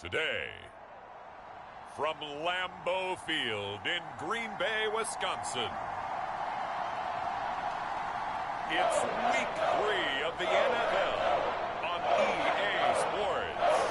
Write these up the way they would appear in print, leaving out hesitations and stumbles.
Today, from Lambeau Field in Green Bay, Wisconsin, it's Week 3 of the NFL on EA Sports.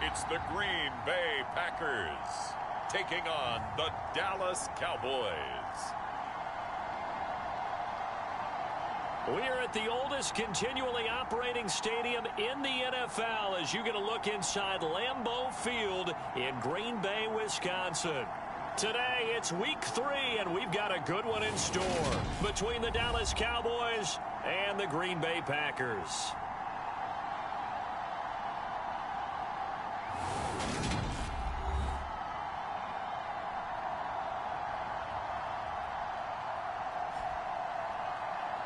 It's the Green Bay Packers taking on the Dallas Cowboys. We are at the oldest continually operating stadium in the NFL as you get a look inside Lambeau Field in Green Bay, Wisconsin. Today, it's Week 3, and we've got a good one in store between the Dallas Cowboys and the Green Bay Packers.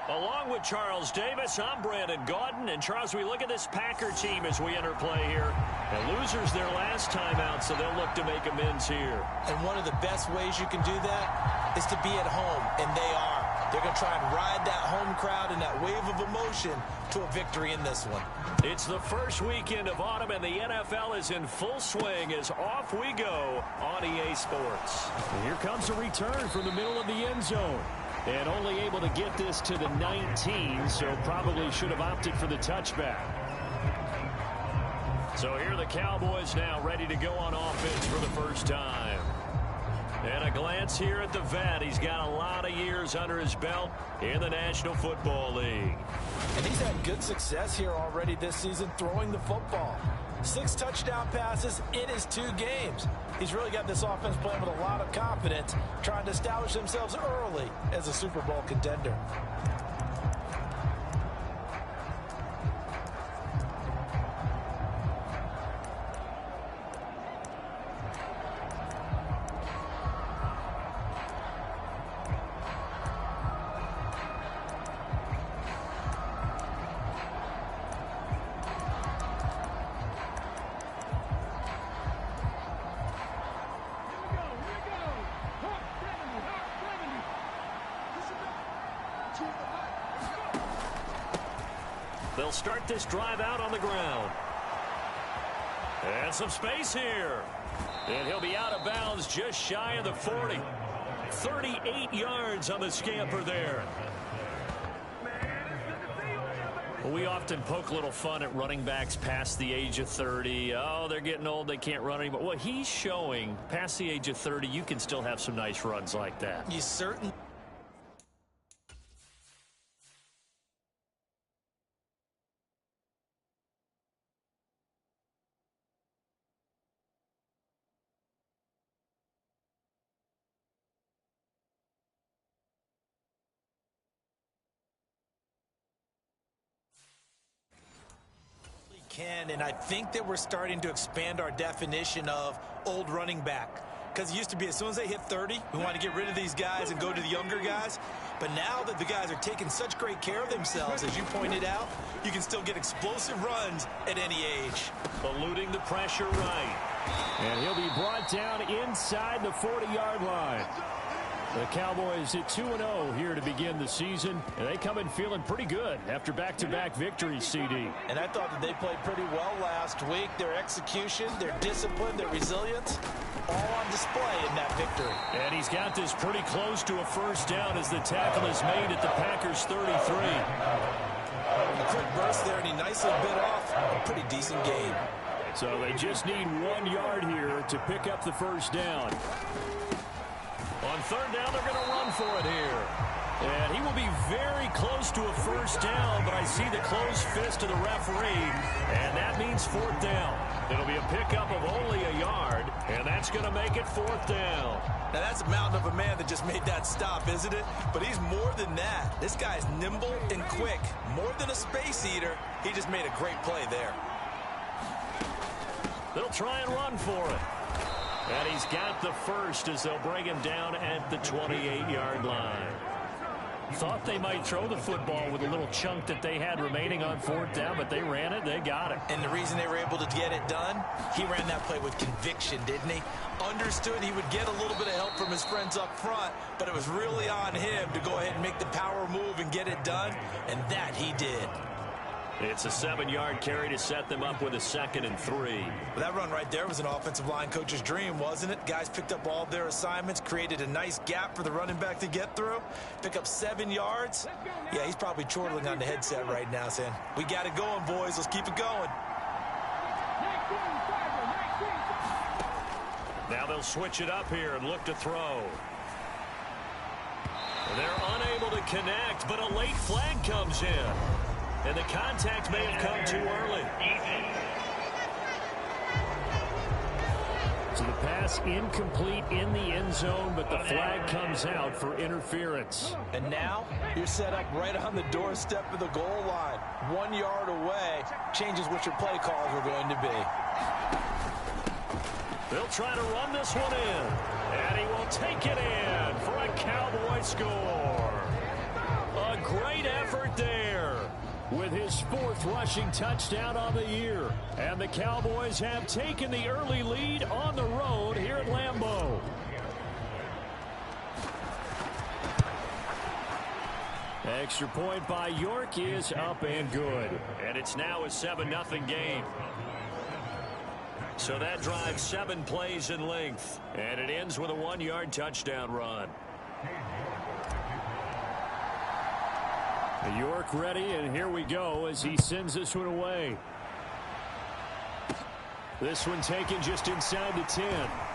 Along with Charles Davis, I'm Brandon Gaudin. And Charles, we look at this Packer team as we enter play here. The losers their last time out, so they'll look to make amends here. And one of the best ways you can do that is to be at home, and they are. They're going to try and ride that home crowd and that wave of emotion to a victory in this one. It's the first weekend of autumn, and the NFL is in full swing as off we go on EA Sports. And here comes a return from the middle of the end zone. And only able to get this to the 19, so probably should have opted for the touchback. So here are the Cowboys now ready to go on offense for the first time. And a glance here at the vet. He's got a lot of years under his belt in the National Football League. And he's had good success here already this season throwing the football. 6 touchdown passes in his 2 games. He's really got this offense playing with a lot of confidence, trying to establish themselves early as a Super Bowl contender. They'll start this drive out on the ground. And some space here. And he'll be out of bounds just shy of the 40. 38 yards on the scamper there. We often poke a little fun at running backs past the age of 30. Oh, they're getting old, they can't run anymore. Well, he's showing past the age of 30, you can still have some nice runs like that. You certainly. And I think that we're starting to expand our definition of old running back. Because it used to be as soon as they hit 30, we wanted to get rid of these guys and go to the younger guys. But now that the guys are taking such great care of themselves, as you pointed out, you can still get explosive runs at any age. Eluding the pressure right. And he'll be brought down inside the 40-yard line. The Cowboys at 2-0 here to begin the season, and they come in feeling pretty good after back-to-back victories, CD. And I thought that they played pretty well last week. Their execution, their discipline, their resilience, all on display in that victory. And he's got this pretty close to a first down as the tackle is made at the Packers' 33. A quick burst there, and he nicely bit off a pretty decent gain. So they just need 1 yard here to pick up the first down. On third down, they're going to run for it here. And he will be very close to a first down, but I see the closed fist of the referee, and that means fourth down. It'll be a pickup of only a yard, and that's going to make it fourth down. Now, that's a mountain of a man that just made that stop, isn't it? But he's more than that. This guy's nimble and quick. More than a space eater, he just made a great play there. They'll try and run for it. And he's got the first as they'll bring him down at the 28-yard line. Thought they might throw the football with a little chunk that they had remaining on 4th down, but they ran it. They got it. And the reason they were able to get it done, he ran that play with conviction, didn't he? Understood he would get a little bit of help from his friends up front, but it was really on him to go ahead and make the power move and get it done, and that he did. It's a 7-yard carry to set them up with a 2nd and 3. Well, that run right there was an offensive line coach's dream, wasn't it? Guys picked up all of their assignments, created a nice gap for the running back to get through, pick up 7 yards. Yeah, he's probably chortling on the headset right now saying, we got it going, boys. Let's keep it going. Now they'll switch it up here and look to throw. They're unable to connect, but a late flag comes in. And the contact may have come too early. So the pass incomplete in the end zone, but the flag comes out for interference. And now you're set up right on the doorstep of the goal line. 1 yard away changes what your play calls are going to be. They'll try to run this one in. And he will take it in for a Cowboy score. A great effort there. With his 4th rushing touchdown on the year. And the Cowboys have taken the early lead on the road here at Lambeau. Extra point by York is up and good. And it's now a 7-0 game. So that drives 7 plays in length. And it ends with a 1-yard touchdown run. York ready, and here we go as he sends this one away. This one taken just inside the 10.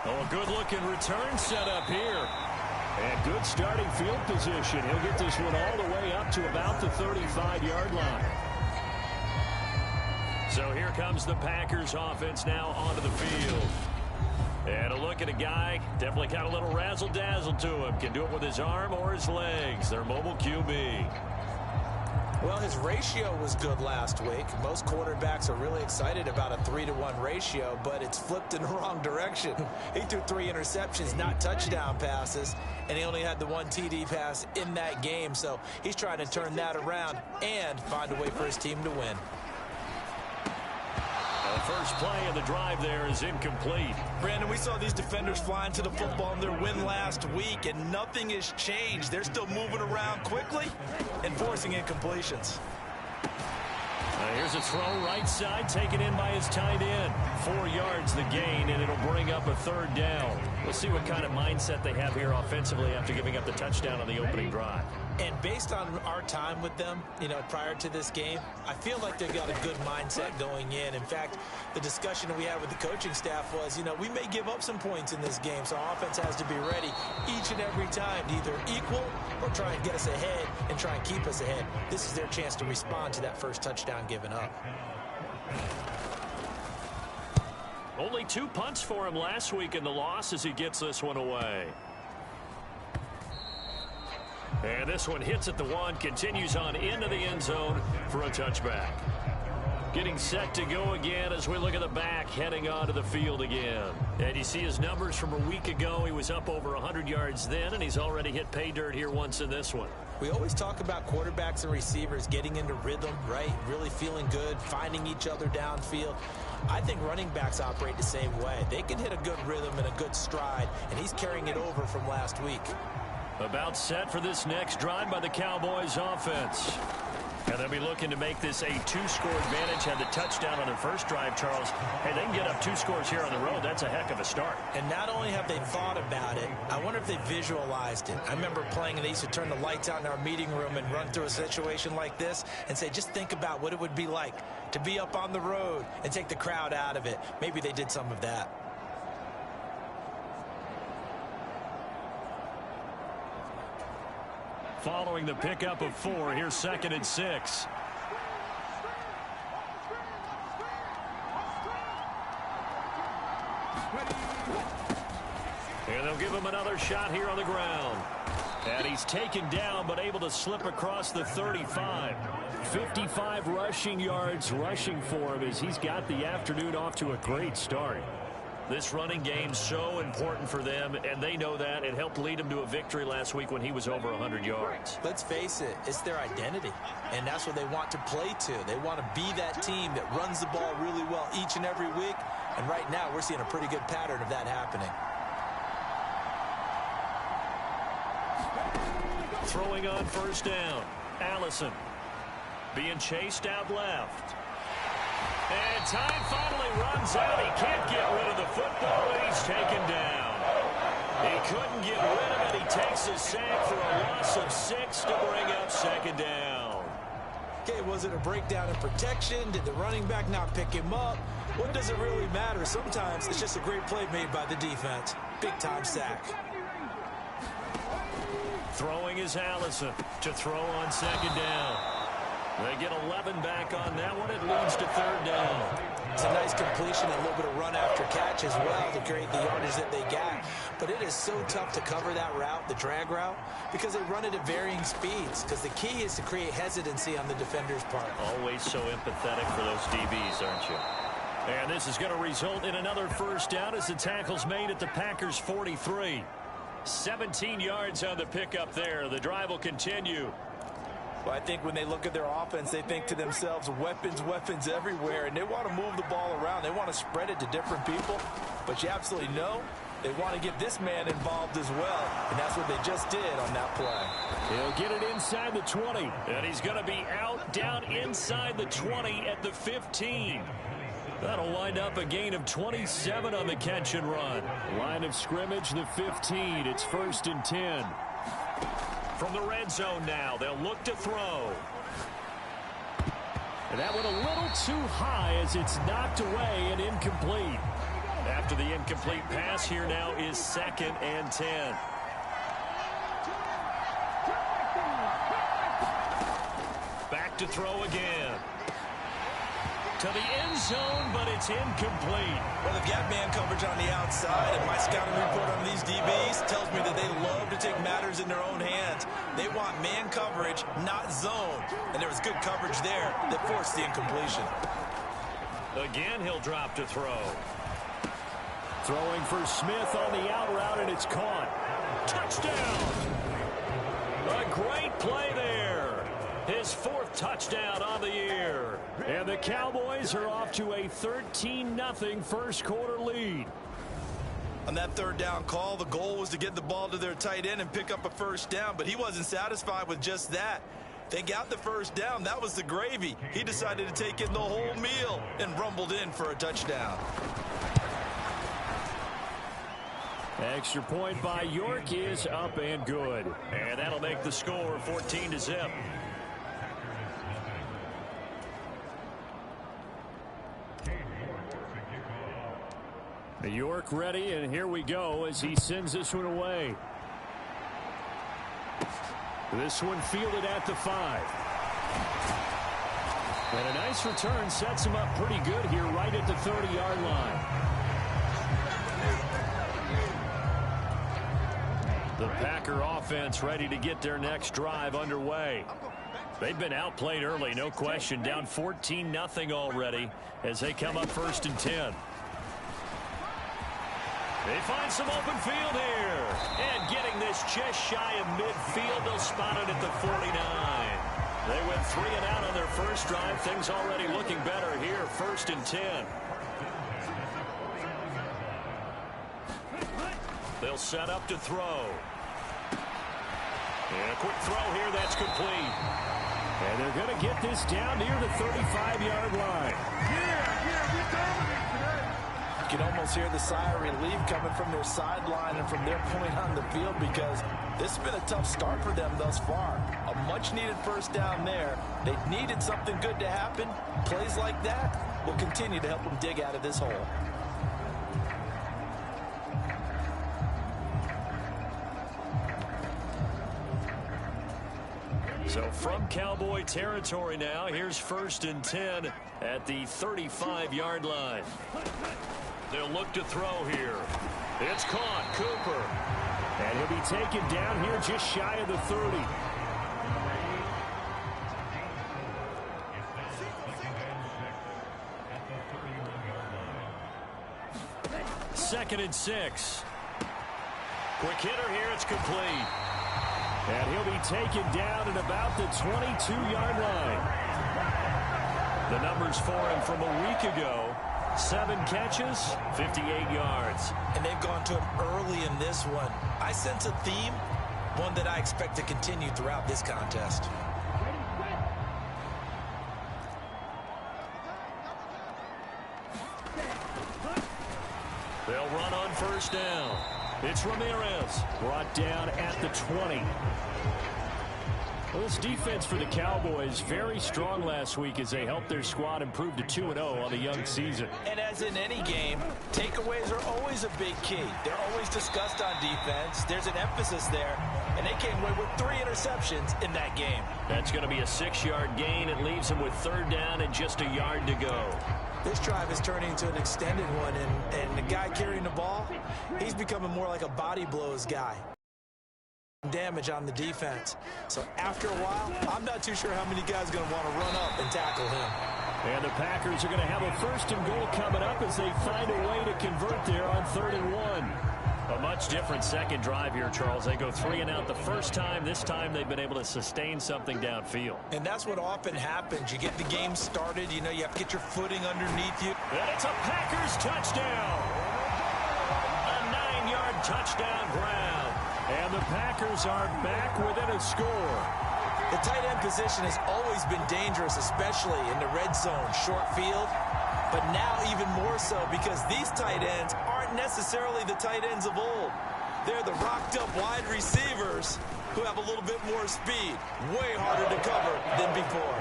Oh, a good-looking return set up here. And good starting field position. He'll get this one all the way up to about the 35-yard line. So here comes the Packers offense now onto the field. And a look at a guy, definitely got a little razzle-dazzle to him. Can do it with his arm or his legs. Their mobile QB. Well, his ratio was good last week. Most quarterbacks are really excited about a 3-to-1 ratio, but it's flipped in the wrong direction. He threw 3 interceptions, not touchdown passes, and he only had the 1 TD pass in that game. So he's trying to turn that around and find a way for his team to win. The first play of the drive there is incomplete. Brandon, we saw these defenders flying to the football in their win last week, and nothing has changed. They're still moving around quickly and forcing incompletions. Here's a throw right side, taken in by his tight end. 4 yards the gain, and it'll bring up a 3rd down. We'll see what kind of mindset they have here offensively after giving up the touchdown on the opening drive. And based on our time with them, prior to this game, I feel like they've got a good mindset going in. In fact, the discussion we had with the coaching staff was, we may give up some points in this game, so our offense has to be ready each and every time to either equal or try and get us ahead and try and keep us ahead. This is their chance to respond to that first touchdown given up. Only 2 punts for him last week in the loss as he gets this one away. And this one hits at the 1, continues on into the end zone for a touchback. Getting set to go again as we look at the back, heading onto the field again. And you see his numbers from a week ago. He was up over 100 yards then, and he's already hit pay dirt here once in this one. We always talk about quarterbacks and receivers getting into rhythm, right? Really feeling good, finding each other downfield. I think running backs operate the same way. They can hit a good rhythm and a good stride, and he's carrying it over from last week. About set for this next drive by the Cowboys offense. And they'll be looking to make this a 2-score advantage. Had the touchdown on their first drive, Charles. Hey, they can get up 2 scores here on the road. That's a heck of a start. And not only have they thought about it, I wonder if they visualized it. I remember playing, and they used to turn the lights out in our meeting room and run through a situation like this and say, just think about what it would be like to be up on the road and take the crowd out of it. Maybe they did some of that. Following the pickup of 4, here's 2nd and 6. And they'll give him another shot here on the ground. And he's taken down, but able to slip across the 35. 55 rushing yards rushing for him as he's got the afternoon off to a great start. This running game's so important for them, and they know that. It helped lead them to a victory last week when he was over 100 yards. Let's face it, it's their identity, and that's what they want to play to. They want to be that team that runs the ball really well each and every week, and right now we're seeing a pretty good pattern of that happening. Throwing on first down, Allison being chased out left. And time finally runs out. He can't get rid of the football, and he's taken down. He couldn't get rid of it. He takes a sack for a loss of 6 to bring up second down. Okay, was it a breakdown in protection? Did the running back not pick him up? What does it really matter? Sometimes it's just a great play made by the defense. Big-time sack. Throwing is Allison to throw on second down. They get 11 back on that one. It leads to third down. It's a nice completion, a little bit of run after catch as well to create the yardage that they got. But it is so tough to cover that route, the drag route, because they run it at varying speeds. Because the key is to create hesitancy on the defender's part. Always so empathetic for those DBs, aren't you? And this is going to result in another first down as the tackle's made at the Packers' 43. 17 yards on the pickup there. The drive will continue. Well, I think when they look at their offense, they think to themselves, weapons, weapons everywhere, and they want to move the ball around. They want to spread it to different people, but you absolutely know they want to get this man involved as well, and that's what they just did on that play. He'll get it inside the 20, and he's going to be out down inside the 20 at the 15. That'll wind up a gain of 27 on the catch and run. Line of scrimmage, the 15. It's 1st and 10. From the red zone now, they'll look to throw. And that went a little too high as it's knocked away and incomplete. After the incomplete pass, here now is 2nd and 10. Back to throw again. To the end zone, but it's incomplete. Well, they've got man coverage on the outside, and my scouting report on these DBs tells me that they love to take matters in their own hands. They want man coverage, not zone. And there was good coverage there that forced the incompletion. Again, he'll drop to throw. Throwing for Smith on the out route, and it's caught. Touchdown! A great play there. His 4th touchdown on the year. And the Cowboys are off to a 13-0 first quarter lead. On that third down call, the goal was to get the ball to their tight end and pick up a first down, but he wasn't satisfied with just that. They got the first down. That was the gravy. He decided to take in the whole meal and rumbled in for a touchdown. Extra point by York is up and good. And that'll make the score 14-0. York ready, and here we go as he sends this one away. This one fielded at the 5. And a nice return sets him up pretty good here right at the 30-yard line. The Packer offense ready to get their next drive underway. They've been outplayed early, no question. Down 14-0 already as they come up 1st and 10. They find some open field here. And getting this just shy of midfield, they'll spot it at the 49. They went 3 and out on their first drive. Things already looking better here, 1st and 10. They'll set up to throw. And a quick throw here, that's complete. And they're going to get this down near the 35-yard line. You can almost hear the sigh of relief coming from their sideline and from their point on the field, because this has been a tough start for them thus far. A much-needed first down there. They needed something good to happen. Plays like that will continue to help them dig out of this hole. So from Cowboy territory now, here's 1st and 10 at the 35-yard line. They'll look to throw here. It's caught. Cooper. And he'll be taken down here just shy of the 30. 2nd and 6. Quick hitter here. It's complete. And he'll be taken down at about the 22-yard line. The numbers for him from a week ago: 7 catches, 58 yards. And they've gone to him early in this one. I sense a theme, one that I expect to continue throughout this contest. They'll run on 1st down. It's Ramirez, brought down at the 20. Well, this defense for the Cowboys, very strong last week as they helped their squad improve to 2-0 on the young season. And as in any game, takeaways are always a big key. They're always discussed on defense. There's an emphasis there, and they came away with 3 interceptions in that game. That's going to be a 6-yard gain. It leaves them with 3rd down and just a yard to go. This drive is turning into an extended one, and the guy carrying the ball, he's becoming more like a body blows guy. Damage on the defense. So after a while, I'm not too sure how many guys are going to want to run up and tackle him. And the Packers are going to have a 1st and goal coming up as they find a way to convert there on 3rd and 1. A much different second drive here, Charles. They go 3 and out the first time. This time they've been able to sustain something downfield. And that's what often happens. You get the game started, you know, you have to get your footing underneath you. And it's a Packers touchdown. A 9-yard touchdown grab. And the Packers are back within a score. The tight end position has always been dangerous, especially in the red zone, short field. But now even more so because these tight ends aren't necessarily the tight ends of old. They're the rocked-up wide receivers who have a little bit more speed. Way harder to cover than before.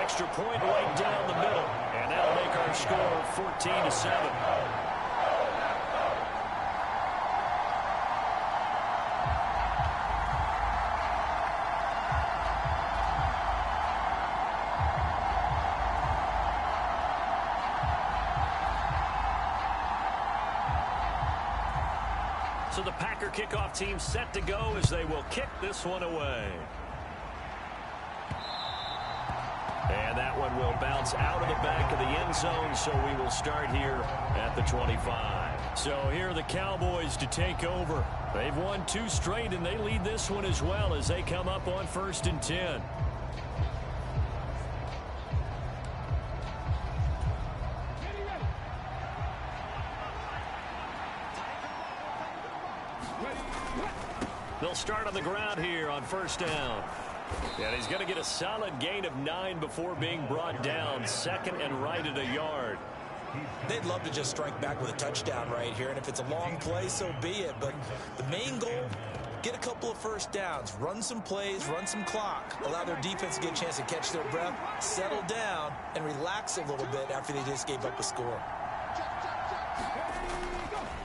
Extra point right down the middle. And that'll make our score 14-7. So the Packer kickoff team set to go as they will kick this one away. And that one will bounce out of the back of the end zone, so we will start here at the 25. So here are the Cowboys to take over. They've won 2 straight, and they lead this one as well as they come up on 1st and 10. They'll start on the ground here on 1st down. And he's going to get a solid gain of 9 before being brought down. 2nd and right at a yard. They'd love to just strike back with a touchdown right here. And if it's a long play, so be it. But the main goal, get a couple of 1st downs. Run some plays, run some clock. Allow their defense to get a chance to catch their breath, settle down, and relax a little bit after they just gave up a score.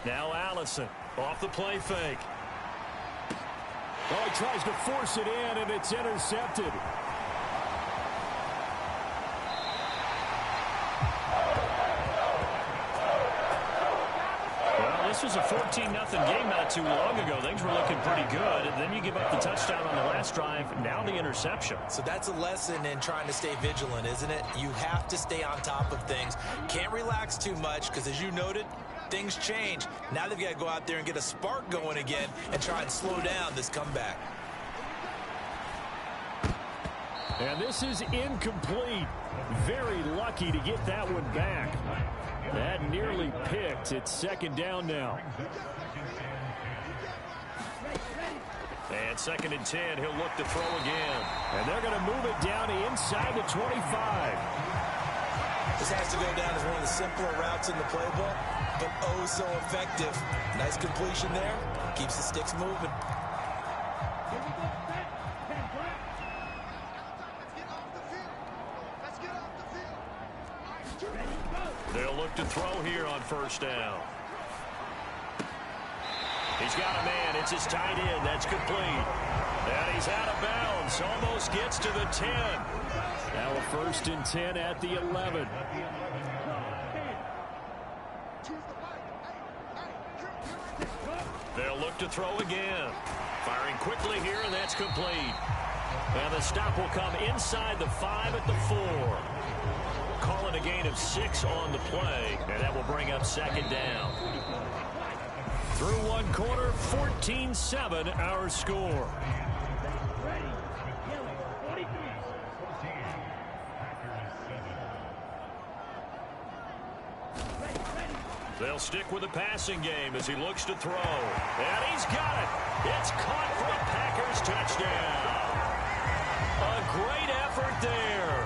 Now Allison off the play fake. Oh, he tries to force it in, and it's intercepted. Well, this was a 14-0 game not too long ago. Things were looking pretty good, and then you give up the touchdown on the last drive, now the interception. So that's a lesson in trying to stay vigilant, isn't it? You have to stay on top of things. Can't relax too much because, as you noted, things change. Now they've got to go out there and get a spark going again and try and slow down this comeback. And this is incomplete. Very lucky to get that one back. That nearly picked. It's 2nd down now. And 2nd and 10. He'll look to throw again. And they're going to move it down to inside the 25. This has to go down as one of the simpler routes in the playbook, but oh so effective. Nice completion there. Keeps the sticks moving. They'll look to throw here on 1st down. He's got a man. It's his tight end. That's complete. And he's out of bounds. Almost gets to the 10. Now a 1st and 10 at the 11. They'll look to throw again. Firing quickly here, and that's complete. And the stop will come inside the 5 at the 4. Calling a a gain of 6 on the play, and that will bring up second down. Through one quarter, 14-7 our score. They'll stick with the passing game as he looks to throw. And he's got it. It's caught for a Packers touchdown. A great effort there.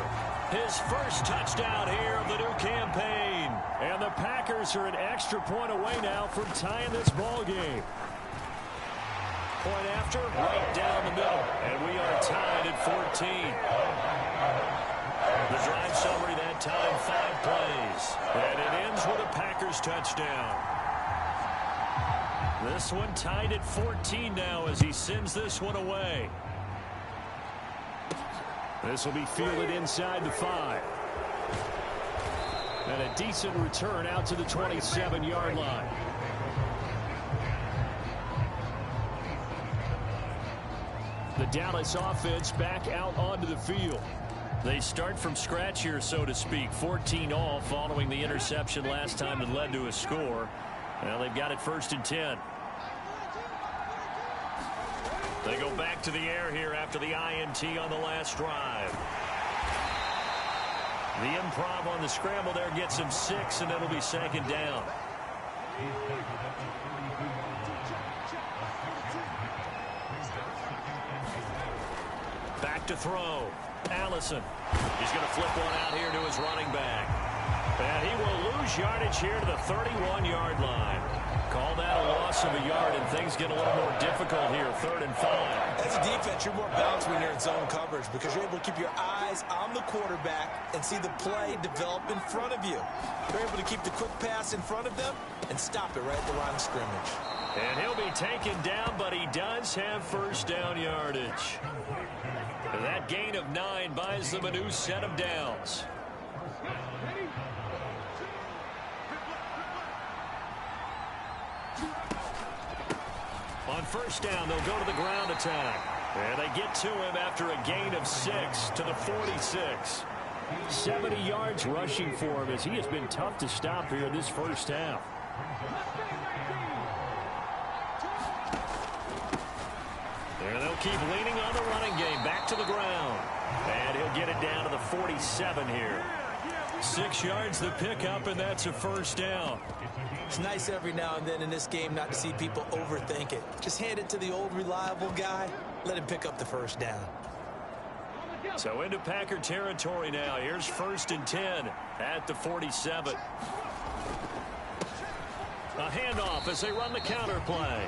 His first touchdown here of the new campaign. And the Packers are an extra point away now from tying this ball game. Point after, right down the middle. And we are tied at 14. The drive summary that time, 5 plays. And it ends with a Packers touchdown. This one tied at 14 now as he sends this one away. This will be fielded inside the 5. And a decent return out to the 27-yard line. The Dallas offense back out onto the field. They start from scratch here, so to speak. 14 all following the interception last time that led to a score. Well, they've got it 1st and 10. They go back to the air here after the INT on the last drive. The improv on the scramble there gets him 6, and it'll be second down. Back to throw. Allison. He's going to flip one out here to his running back. And he will lose yardage here to the 31-yard line. Call that a loss of a yard, and things get a little more difficult here, 3rd and 5. As a defense, you're more balanced when you're in zone coverage because you're able to keep your eyes on the quarterback and see the play develop in front of you. You're able to keep the quick pass in front of them and stop it right at the line of scrimmage. And he'll be taken down, but he does have first down yardage. That gain of 9 buys them a new set of downs. On first down, they'll go to the ground attack. And they get to him after a gain of 6 to the 46. 70 yards rushing for him as he has been tough to stop here in this first half. And they'll keep leaning on the running game. Back to the ground. And he'll get it down to the 47 here. 6 yards the pickup, and that's a first down. It's nice every now and then in this game not to see people overthink it. Just hand it to the old reliable guy. Let him pick up the first down. So into Packer territory now. Here's 1st and 10 at the 47. A handoff as they run the counter play.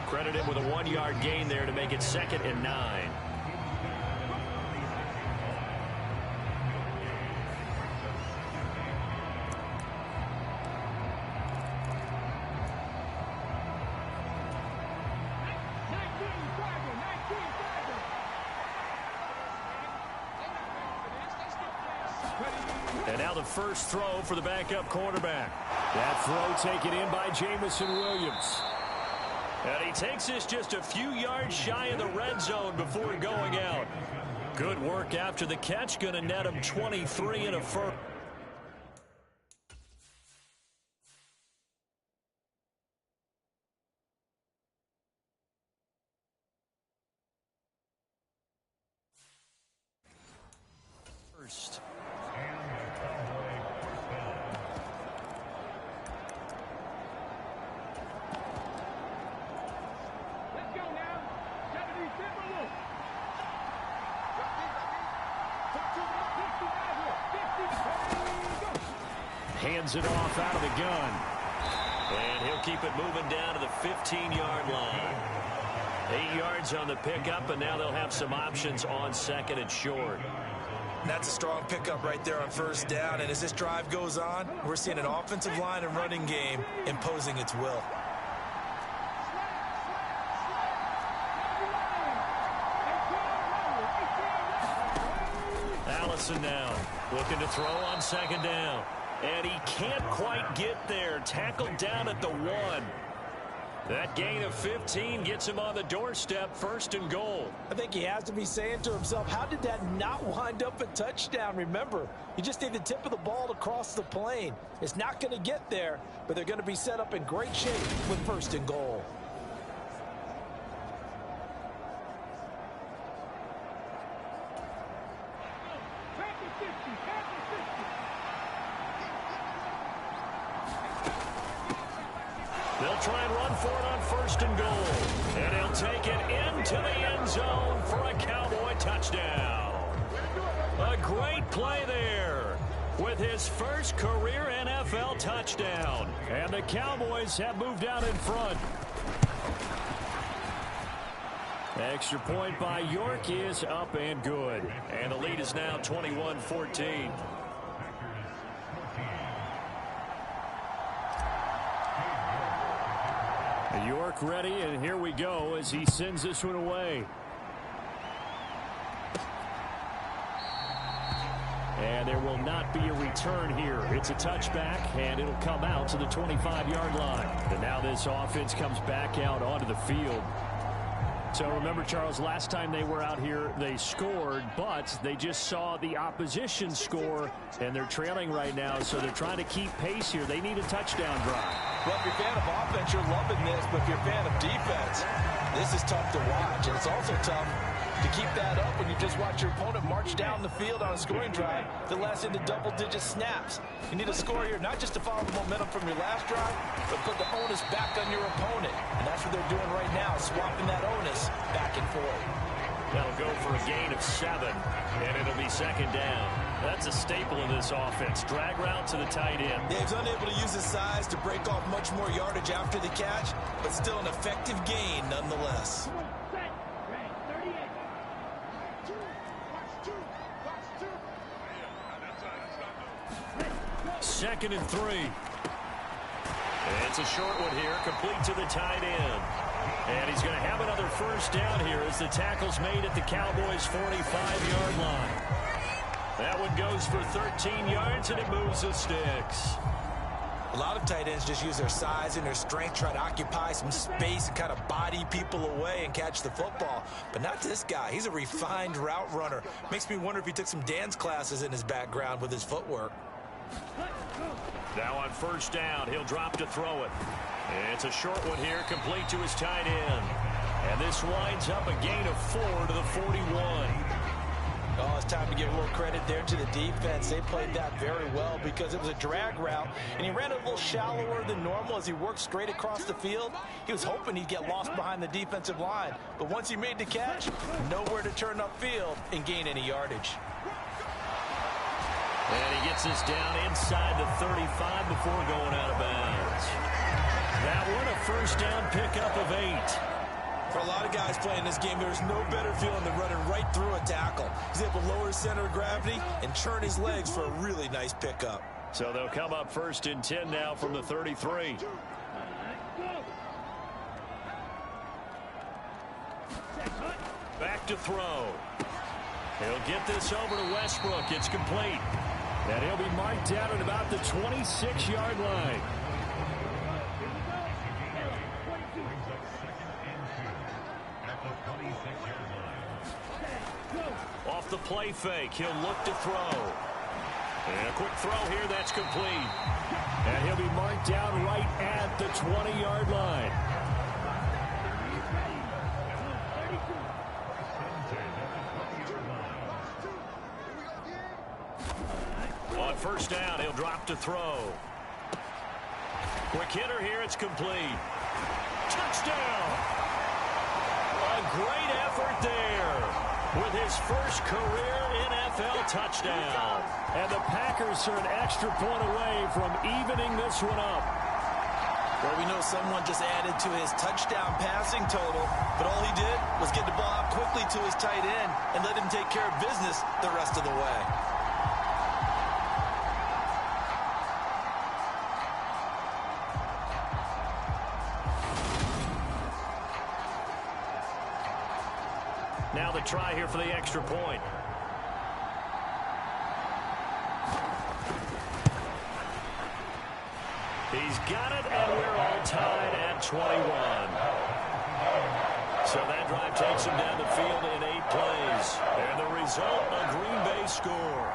Credited with a 1-yard gain there to make it 2nd and 9. And now the first throw for the backup quarterback. That throw taken in by Jamison Williams. And he takes this just a few yards shy of the red zone before going out. Good work after the catch. Going to net him 23 and a first. Hands it off out of the gun. And he'll keep it moving down to the 15-yard line. 8 yards on the pickup, and now they'll have some options on 2nd and short. And that's a strong pickup right there on first down. And as this drive goes on, we're seeing an offensive line and running game imposing its will. Allison now looking to throw on 2nd down. And he can't quite get there. Tackled down at the 1. That gain of 15 gets him on the doorstep, 1st and goal. I think he has to be saying to himself, how did that not wind up a touchdown? Remember, you just need the tip of the ball to cross the plane. It's not going to get there, but they're going to be set up in great shape with 1st and goal. They'll try and run for it on 1st and goal. And he'll take it into the end zone for a Cowboy touchdown. A great play there with his first career NFL touchdown. And the Cowboys have moved out in front. Extra point by York is up and good. And the lead is now 21-14. York ready, and here we go as he sends this one away. And there will not be a return here. It's a touchback, and it'll come out to the 25-yard line. And now this offense comes back out onto the field. So remember, Charles, last time they were out here, they scored, but they just saw the opposition score, and they're trailing right now, so they're trying to keep pace here. They need a touchdown drive. Well, if you're a fan of offense, you're loving this, but if you're a fan of defense, this is tough to watch, and it's also tough to keep that up when you just watch your opponent march down the field on a scoring drive that lasts into double-digit snaps. You need a score here, not just to follow the momentum from your last drive, but put the onus back on your opponent. And that's what they're doing right now, swapping that onus back and forth. That'll go for a gain of 7, and it'll be 2nd down. That's a staple of this offense. Drag route to the tight end. Dave's unable to use his size to break off much more yardage after the catch, but still an effective gain nonetheless. 2nd and 3. It's a short one here, complete to the tight end. And he's going to have another 1st down here as the tackle's made at the Cowboys' 45-yard line. That one goes for 13 yards, and it moves the sticks. A lot of tight ends just use their size and their strength, try to occupy some space and kind of body people away and catch the football. But not this guy. He's a refined route runner. Makes me wonder if he took some dance classes in his background with his footwork. Now on 1st down, he'll drop to throw it. It's a short one here, complete to his tight end. And this winds up a gain of 4 to the 41. Oh, it's time to give a little credit there to the defense. They played that very well because it was a drag route, and he ran it a little shallower than normal as he worked straight across the field. He was hoping he'd get lost behind the defensive line, but once he made the catch, nowhere to turn upfield and gain any yardage. And he gets this down inside the 35 before going out of bounds. That one, a 1st down pickup of 8. For a lot of guys playing this game, there's no better feeling than running right through a tackle. He's able to lower his center of gravity and churn his legs for a really nice pickup. So they'll come up 1st and 10 now from the 33. Back to throw. He'll get this over to Westbrook. It's complete. And he'll be marked down at about the 26-yard line. Off the play fake, he'll look to throw. And a quick throw here, that's complete. And he'll be marked down right at the 20-yard line. On 1st down, he'll drop to throw. Quick hitter here, it's complete. Touchdown! A great effort there with his first career NFL touchdown. And the Packers are an extra point away from evening this one up. Well, we know someone just added to his touchdown passing total, but all he did was get the ball out quickly to his tight end and let him take care of business the rest of the way. Now the try here for the extra point. He's got it, and we're all tied at 21. So that drive takes him down the field in 8 plays. And the result, a Green Bay score.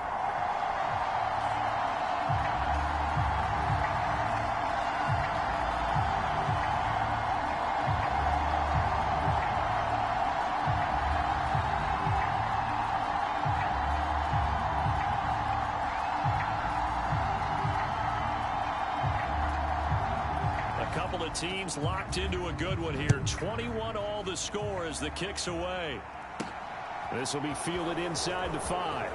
Teams locked into a good one here. 21 all the score as the kick's away. This will be fielded inside the 5.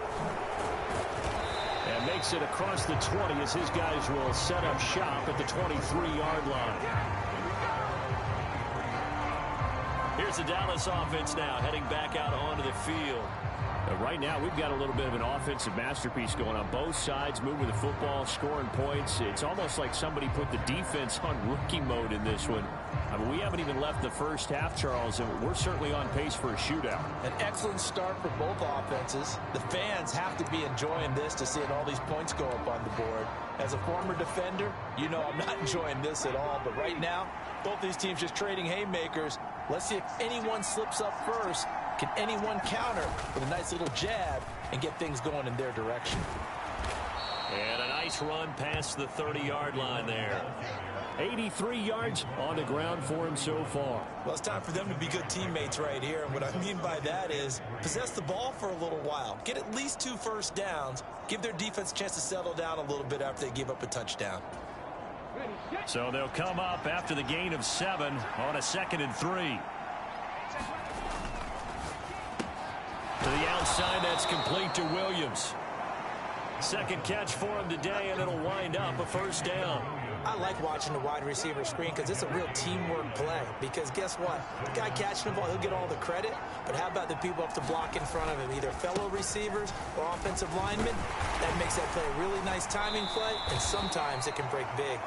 And makes it across the 20 as his guys will set up shop at the 23-yard line. Here's the Dallas offense now heading back out onto the field. Right now, we've got a little bit of an offensive masterpiece going on both sides, moving the football, scoring points. It's almost like somebody put the defense on rookie mode in this one. I mean, we haven't even left the first half, Charles, and we're certainly on pace for a shootout. An excellent start for both offenses. The fans have to be enjoying this to seeing all these points go up on the board. As a former defender, you know I'm not enjoying this at all. But right now, both these teams just trading haymakers. Let's see if anyone slips up first. Can anyone counter with a nice little jab and get things going in their direction? And a nice run past the 30-yard line there. 83 yards on the ground for him so far. Well, it's time for them to be good teammates right here. And what I mean by that is possess the ball for a little while. Get at least 2 first downs. Give their defense a chance to settle down a little bit after they give up a touchdown. So they'll come up after the gain of 7 on a 2nd and 3. To the outside, that's complete to Williams. Second catch for him today, and it'll wind up a first down. I like watching the wide receiver screen because it's a real teamwork play. Because guess what? The guy catching the ball, he'll get all the credit. But how about the people up to block in front of him, either fellow receivers or offensive linemen? That makes that play a really nice timing play, and sometimes it can break big.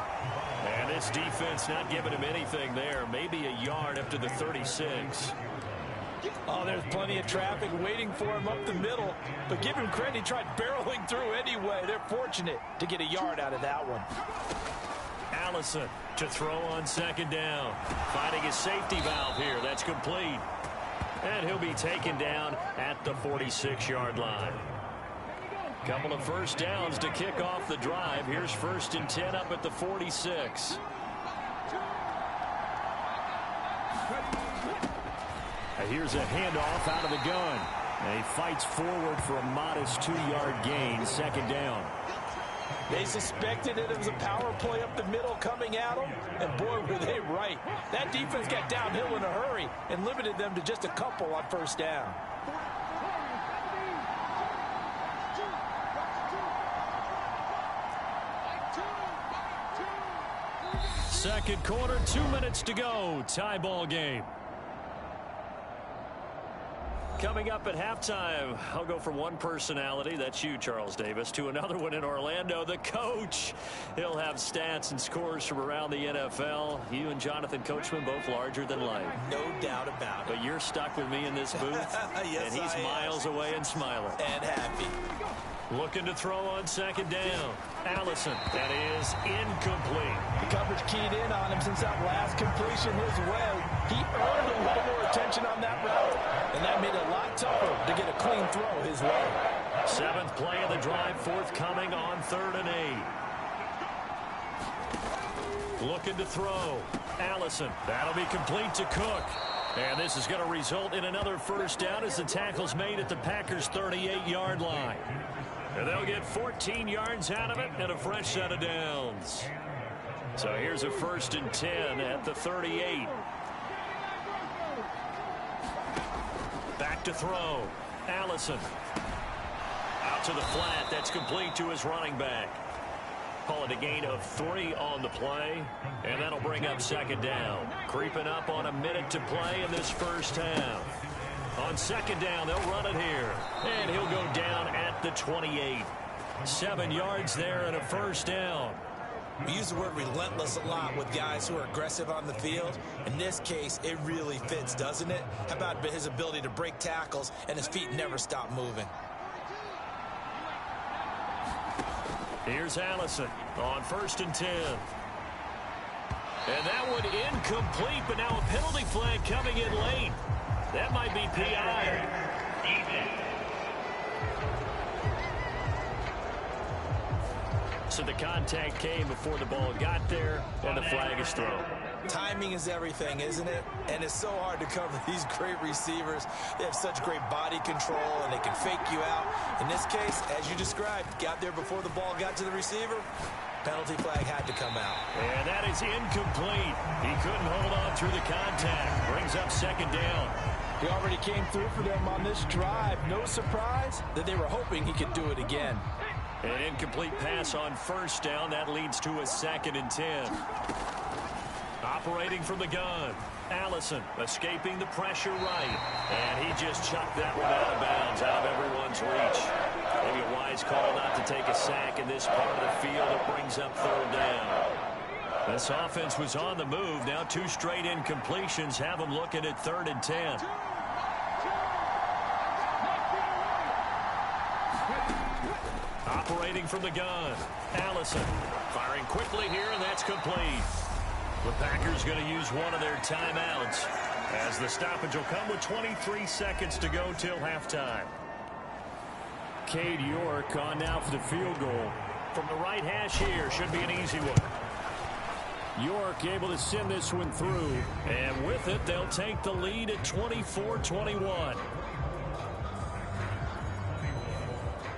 And this defense not giving him anything there. Maybe a yard up to the 36. Oh, there's plenty of traffic waiting for him up the middle. But give him credit, he tried barreling through anyway. They're fortunate to get a yard out of that one. Allison to throw on 2nd down. Finding his safety valve here. That's complete. And he'll be taken down at the 46-yard line. Couple of first downs to kick off the drive. Here's 1st and 10 up at the 46. Here's a handoff out of the gun. And he fights forward for a modest 2-yard gain. 2nd down. They suspected that it was a power play up the middle coming at them, and boy, were they right. That defense got downhill in a hurry and limited them to just a couple on 1st down. Second quarter, 2 minutes to go. Tie ball game. Coming up at halftime, I'll go from one personality, that's you, Charles Davis, to another one in Orlando, the coach. He'll have stats and scores from around the NFL. You and Jonathan Coachman both larger than life. No doubt about it. But you're stuck with me in this booth, yes, and he's miles away and smiling. And happy. Looking to throw on 2nd down. Allison, that is incomplete. The coverage keyed in on him since that last completion his way. He earned a little more attention on that route, and that made it a lot tougher to get a clean throw his way. 7th play of the drive, forthcoming on 3rd and 8. Looking to throw. Allison, that'll be complete to Cook. And this is going to result in another first down as the tackle's made at the Packers' 38-yard line. And they'll get 14 yards out of it and a fresh set of downs. So here's a 1st and 10 at the 38. Back to throw. Allison. Out to the flat. That's complete to his running back. Call it a gain of 3 on the play. And that'll bring up 2nd down. Creeping up on a minute to play in this first half. On 2nd down, they'll run it here. And he'll go down at the 28. 7 yards there and a first down. We use the word relentless a lot with guys who are aggressive on the field. In this case, it really fits, doesn't it? How about his ability to break tackles and his feet never stop moving? Here's Allison on 1st and 10. And that one incomplete, but now a penalty flag coming in late. That might be PI. So the contact came before the ball got there, and the flag is thrown. Timing is everything, isn't it? And it's so hard to cover these great receivers. They have such great body control, and they can fake you out. In this case, as you described, got there before the ball got to the receiver. Penalty flag had to come out. And that is incomplete. He couldn't hold on through the contact. Brings up second down. He already came through for them on this drive. No surprise that they were hoping he could do it again. An incomplete pass on first down. That leads to a 2nd and 10. Operating from the gun. Allison escaping the pressure right. And he just chucked that one out of bounds, out of everyone's reach. Maybe a wise call not to take a sack in this part of the field. It brings up 3rd down. This offense was on the move. Now 2 straight incompletions have them looking at 3rd and 10. Operating from the gun. Allison firing quickly here, and that's complete. The Packers going to use one of their timeouts as the stoppage will come with 23 seconds to go till halftime. Cade York on now for the field goal. From the right hash here, should be an easy one. York able to send this one through, and with it, they'll take the lead at 24-21.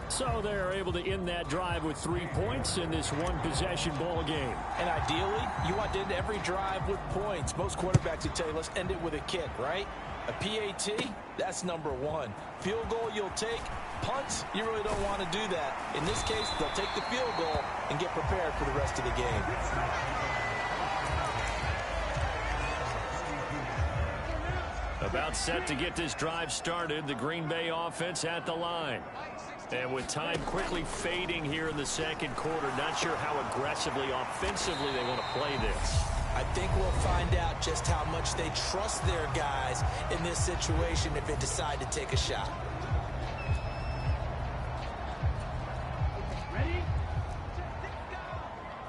So they're able to end that drive with 3 points in this one-possession ball game. And ideally, you want to end every drive with points. Most quarterbacks would tell you, let's end it with a kick, right? A PAT, that's number 1. Field goal you'll take. Punts, you really don't want to do that. In this case, they'll take the field goal and get prepared for the rest of the game. About set to get this drive started, the Green Bay offense at the line. And with time quickly fading here in the second quarter, not sure how aggressively, offensively they want to play this. I think we'll find out just how much they trust their guys in this situation if they decide to take a shot. Ready?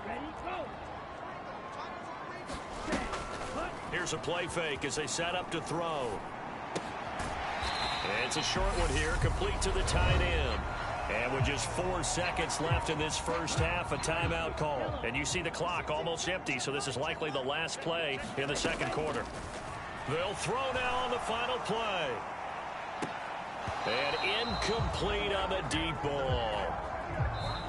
Ready, go! Here's a play fake as they set up to throw. It's a short one here, complete to the tight end. And with just 4 seconds left in this first half, a timeout call. And you see the clock almost empty, so this is likely the last play in the second quarter. They'll throw now on the final play. And incomplete on the deep ball.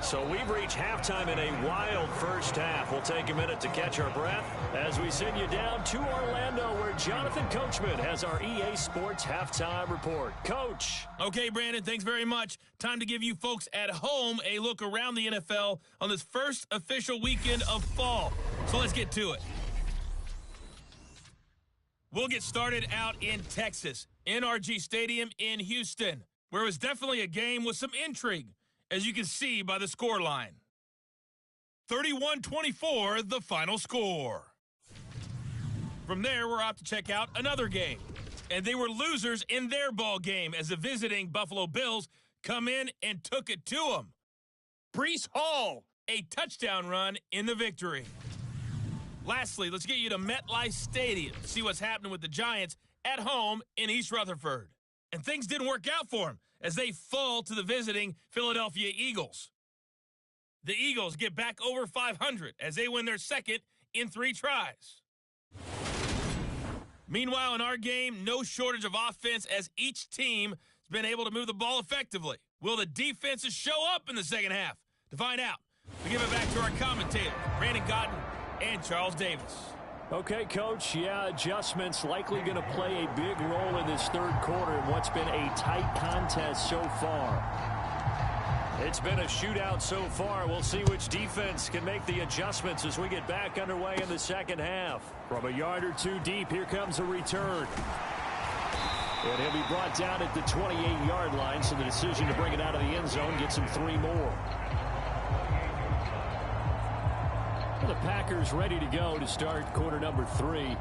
So we've reached halftime in a wild first half. We'll take a minute to catch our breath as we send you down to Orlando, where Jonathan Coachman has our EA Sports halftime report. Coach. Okay, Brandon, thanks very much. Time to give you folks at home a look around the NFL on this first official weekend of fall. So let's get to it. We'll get started out in Texas, NRG Stadium in Houston, where it was definitely a game with some intrigue, as you can see by the score line. 31-24, the final score. From there, we're off to check out another game. And they were losers in their ball game as the visiting Buffalo Bills come in and took it to them. Breece Hall, a touchdown run in the victory. Lastly, let's get you to MetLife Stadium to see what's happening with the Giants at home in East Rutherford. And things didn't work out for them as they fall to the visiting Philadelphia Eagles. The Eagles get back over 500 as they win their second in 3 tries. Meanwhile, in our game, no shortage of offense as each team has been able to move the ball effectively. Will the defenses show up in the second half? To find out, we give it back to our commentators, Brandon Godden and Charles Davis. Okay, Coach, yeah, adjustments likely going to play a big role in this third quarter in what's been a tight contest so far. It's been a shootout so far. We'll see which defense can make the adjustments as we get back underway in the second half. From a yard or two deep, here comes a return. And he'll be brought down at the 28-yard line, so the decision to bring it out of the end zone gets him 3 more. The Packers ready to go to start quarter number 3.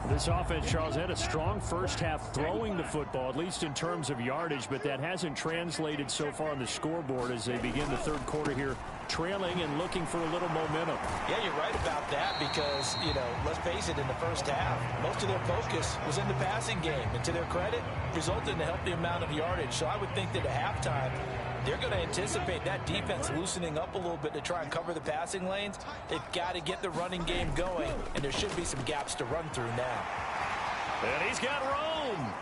This offense, Charles, had a strong first half throwing the football, at least in terms of yardage, but that hasn't translated so far on the scoreboard as they begin the third quarter here trailing and looking for a little momentum. Yeah, you're right about that because, let's face it, in the first half, most of their focus was in the passing game. And to their credit, resulted in a healthy amount of yardage. So I would think that at halftime, they're going to anticipate that defense loosening up a little bit to try and cover the passing lanes. They've got to get the running game going, and there should be some gaps to run through now. And he's got Rome.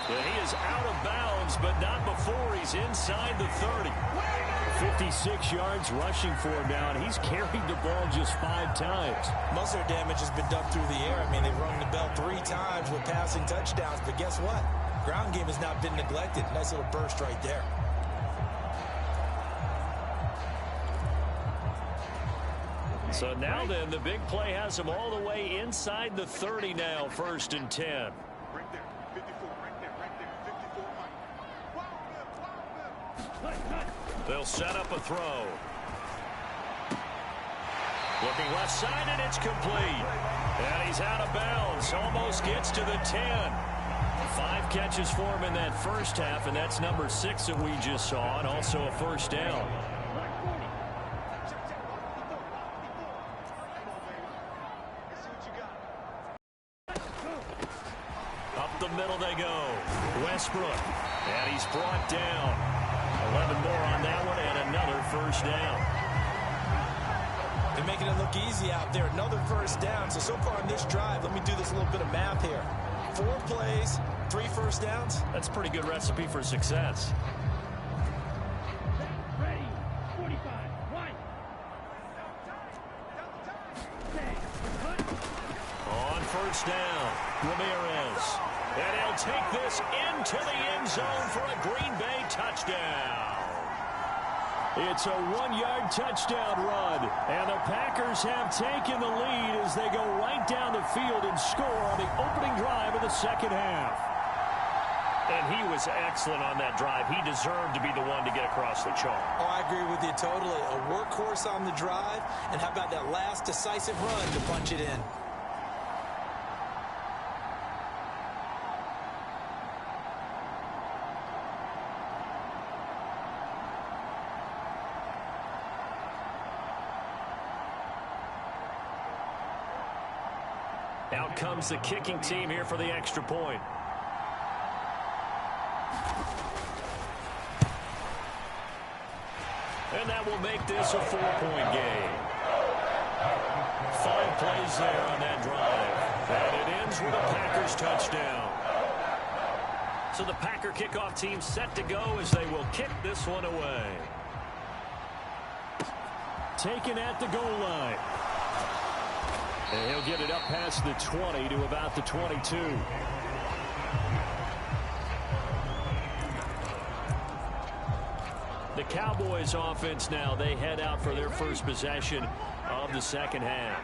And he is out of bounds, but not before he's inside the 30. 56 yards rushing for him now, and he's carried the ball just 5 times. Most of their damage has been done through the air. I mean, they've rung the bell 3 times with passing touchdowns, but guess what? Ground game has not been neglected. Nice little burst right there. So now then, the big play has him all the way inside the 30 now, 1st and 10. Right there, 54, right there, 54. They'll set up a throw. Looking left side, and it's complete. And he's out of bounds. Almost gets to the 10. 5 catches for him in that first half, and that's number 6 that we just saw, and also a first down. Up the middle they go. Westbrook. And he's brought down. 11 more on that one, and another first down. They're making it look easy out there. Another first down. So far on this drive, let me do this little bit of math here. 4 plays, 3 first downs. That's a pretty good recipe for success. Ready, 45, one. On first down, Ramirez. And he'll take this into the end zone for a Green Bay touchdown. It's a 1-yard touchdown run, and the Packers have taken the lead as they go right down the field and score on the opening drive of the second half. And he was excellent on that drive. He deserved to be the one to get across the chalk. Oh, I agree with you totally. A workhorse on the drive, and how about that last decisive run to punch it in? Out comes the kicking team here for the extra point. And that will make this a 4-point game. 5 plays there on that drive. And it ends with a Packers touchdown. So the Packer kickoff team set to go as they will kick this one away. Taken at the goal line. And he'll get it up past the 20 to about the 22. The Cowboys offense now, they head out for their first possession of the second half.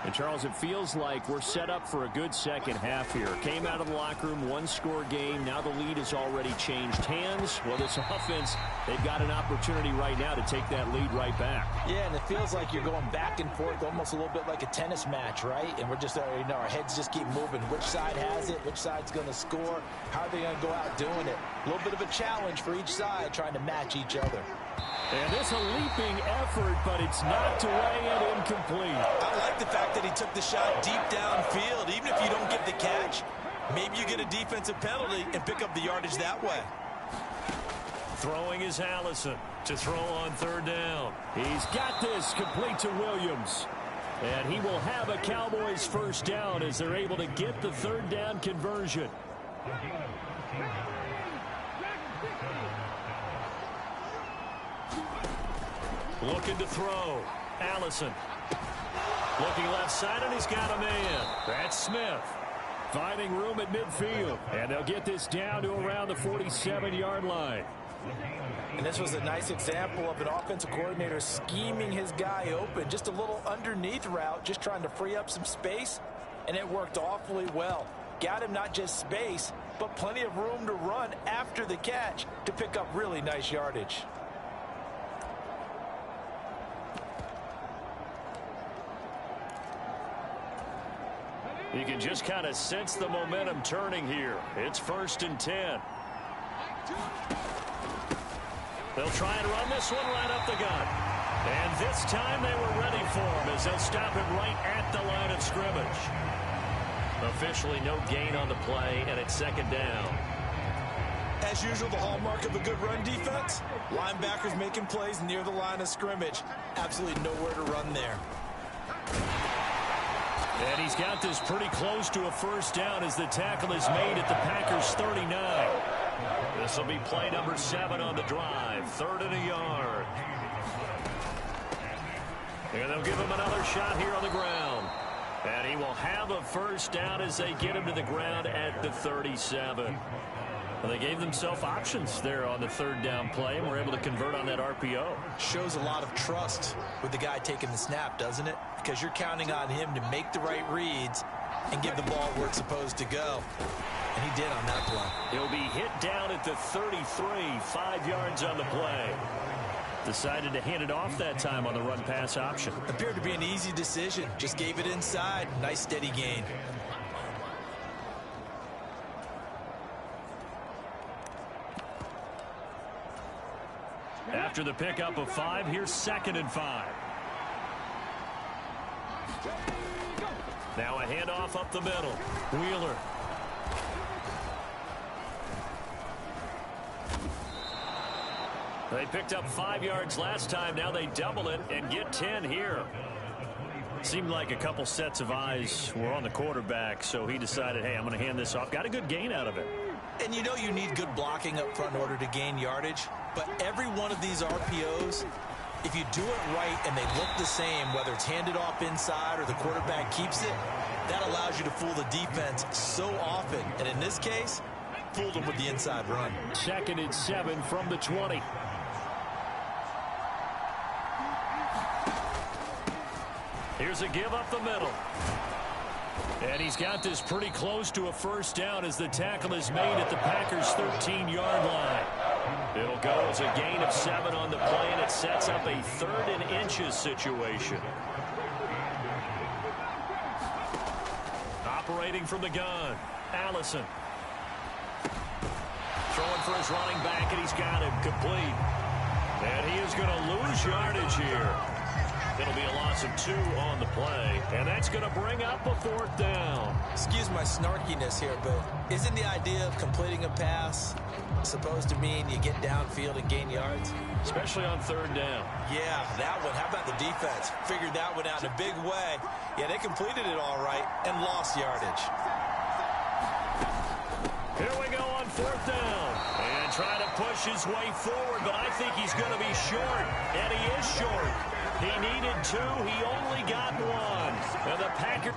And, Charles, it feels like we're set up for a good second half here. Came out of the locker room, 1-score game. Now the lead has already changed hands. Well, this offense, they've got an opportunity right now to take that lead right back. Yeah, and it feels like you're going back and forth, almost a little bit like a tennis match, right? And we're just, our heads just keep moving. Which side has it? Which side's going to score? How are they going to go out doing it? A little bit of a challenge for each side, trying to match each other. And it's a leaping effort, but it's knocked away and incomplete. I like the fact that he took the shot deep downfield. Even if you don't get the catch, maybe you get a defensive penalty and pick up the yardage that way. Throwing is Allison to throw on 3rd down. He's got this complete to Williams. And he will have a Cowboys first down as they're able to get the 3rd down conversion. Looking to throw. Allison. Looking left side, and he's got a man. That's Smith. Finding room at midfield. And they'll get this down to around the 47-yard line. And this was a nice example of an offensive coordinator scheming his guy open. Just a little underneath route, just trying to free up some space, and it worked awfully well. Got him not just space, but plenty of room to run after the catch to pick up really nice yardage. You can just kind of sense the momentum turning here. It's 1st and 10. They'll try and run this one right up the gut. And this time they were ready for him as they'll stop him right at the line of scrimmage. Officially no gain on the play, and it's second down. As usual, the hallmark of a good run defense, linebackers making plays near the line of scrimmage. Absolutely nowhere to run there. And he's got this pretty close to a first down as the tackle is made at the Packers' 39. This will be play number 7 on the drive. 3rd and a yard. And they'll give him another shot here on the ground. And he will have a first down as they get him to the ground at the 37. Well, they gave themselves options there on the 3rd down play and were able to convert on that RPO. Shows a lot of trust with the guy taking the snap, doesn't it? Because you're counting on him to make the right reads and give the ball where it's supposed to go. And he did on that play. He'll be hit down at the 33, 5 yards on the play. Decided to hand it off that time on the run-pass option. Appeared to be an easy decision. Just gave it inside. Nice steady gain. After the pickup of 5, here's 2nd and 5. Now a handoff up the middle. Wheeler. They picked up 5 yards last time. Now they double it and get 10 here. Seemed like a couple sets of eyes were on the quarterback, so he decided, hey, I'm going to hand this off. Got a good gain out of it. And you know you need good blocking up front in order to gain yardage. But every one of these RPOs, if you do it right and they look the same, whether it's handed off inside or the quarterback keeps it, that allows you to fool the defense so often. And in this case, fooled them with the inside run. 2nd and 7 from the 20. Here's a give up the middle. And he's got this pretty close to a first down as the tackle is made at the Packers' 13-yard line. It'll go as a gain of 7 on the play, and it sets up a 3rd and inches situation. Operating from the gun, Allison. Throwing for his running back, and he's got him complete. And he is going to lose yardage here. It'll be a loss of 2 on the play, and that's going to bring up a 4th down. Excuse my snarkiness here, but isn't the idea of completing a pass supposed to mean you get downfield and gain yards? Especially on 3rd down. Yeah, that one. How about the defense? Figured that one out in a big way. Yeah, they completed it all right and lost yardage. Here we go on 4th down. And trying to push his way forward, but I think he's going to be short. And he is short. He needed 2. He only got 1. And the Packers...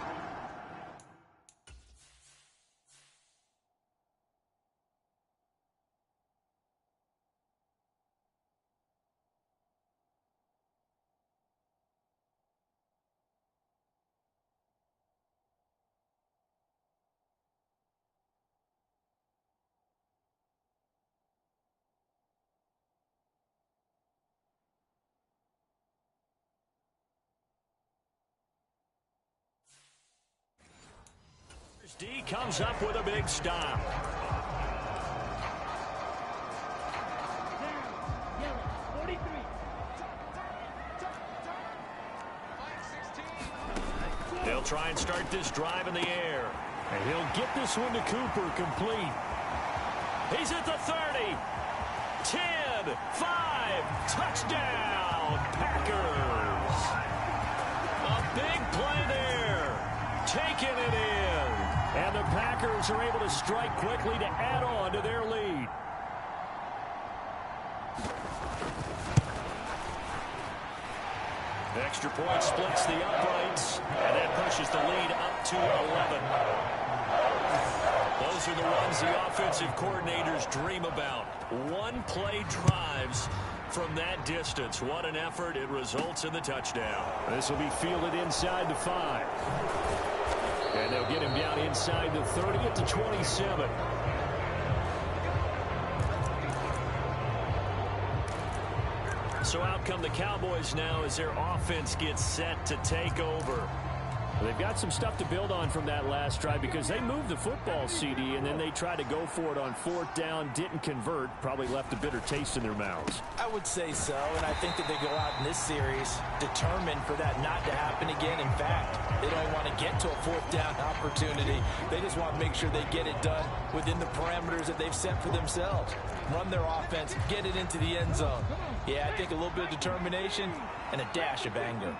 D comes up with a big stop. They'll try and start this drive in the air. And he'll get this one to Cooper complete. He's at the 30. 10, 5, touchdown, Packers. A big play there. Taking it in. And the Packers are able to strike quickly to add on to their lead. Extra point splits the uprights, and that pushes the lead up to 11. Those are the runs the offensive coordinators dream about. One-play drives from that distance. What an effort. It results in the touchdown. This will be fielded inside the 5. And they'll get him down inside the 30 at the 27. So out come the Cowboys now as their offense gets set to take over. They've got some stuff to build on from that last drive because they moved the football, CD, and then they tried to go for it on 4th down, didn't convert, probably left a bitter taste in their mouths. I would say so, and I think that they go out in this series determined for that not to happen again. In fact, they don't want to get to a 4th down opportunity. They just want to make sure they get it done within the parameters that they've set for themselves. Run their offense, get it into the end zone. Yeah, I think a little bit of determination and a dash of anger.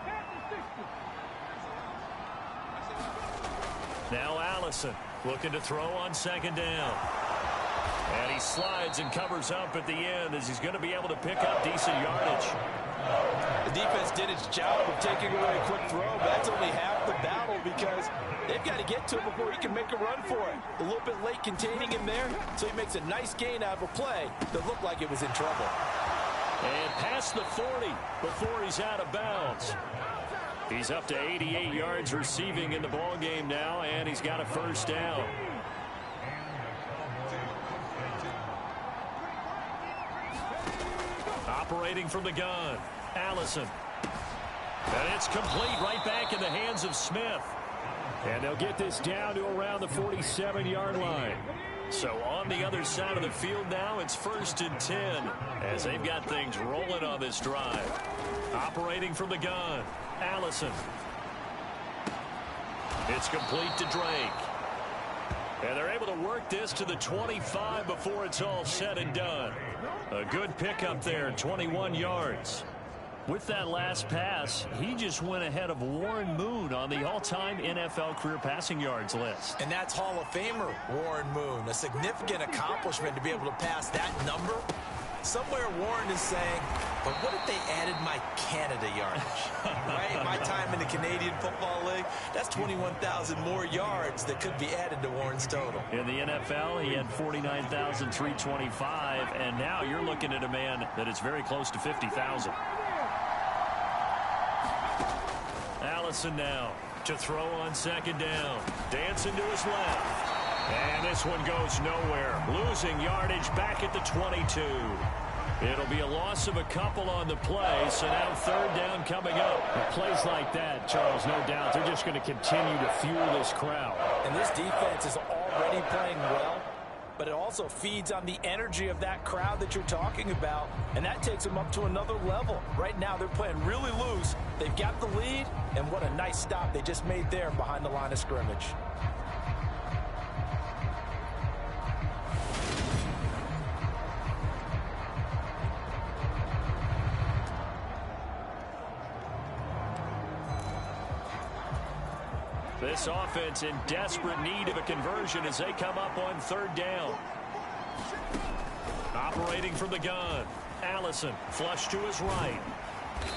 Now Allison looking to throw on 2nd down. And he slides and covers up at the end as he's going to be able to pick up decent yardage. The defense did its job of taking away a quick throw, but that's only half the battle because they've got to get to it before he can make a run for it. A little bit late containing him there, so he makes a nice gain out of a play that looked like it was in trouble. And past the 40 before he's out of bounds. He's up to 88 yards receiving in the ball game now, and he's got a 1st down. Operating from the gun, Allison. And it's complete right back in the hands of Smith. And they'll get this down to around the 47-yard line. So on the other side of the field now, it's 1st and 10 as they've got things rolling on this drive. Operating from the gun, Allison. It's complete to Drake. And they're able to work this to the 25 before it's all said and done. A good pickup there, 21 yards. With that last pass, he just went ahead of Warren Moon on the all-time NFL career passing yards list. And that's Hall of Famer Warren Moon. A significant accomplishment to be able to pass that number. Somewhere Warren is saying, but what if they added my Canada yardage? Right? My time in the Canadian Football League, that's 21,000 more yards that could be added to Warren's total. In the NFL, he had 49,325, and now you're looking at a man that is very close to 50,000. Allison now to throw on 2nd down. Dancing to his left. And this one goes nowhere. Losing yardage back at the 22. It'll be a loss of a couple on the play, so now 3rd down coming up. With plays like that, Charles, no doubt, they're just going to continue to fuel this crowd. And this defense is already playing well, but it also feeds on the energy of that crowd that you're talking about, and that takes them up to another level. Right now, they're playing really loose. They've got the lead, and what a nice stop they just made there behind the line of scrimmage. This offense in desperate need of a conversion as they come up on 3rd down. Operating from the gun, Allison flush to his right.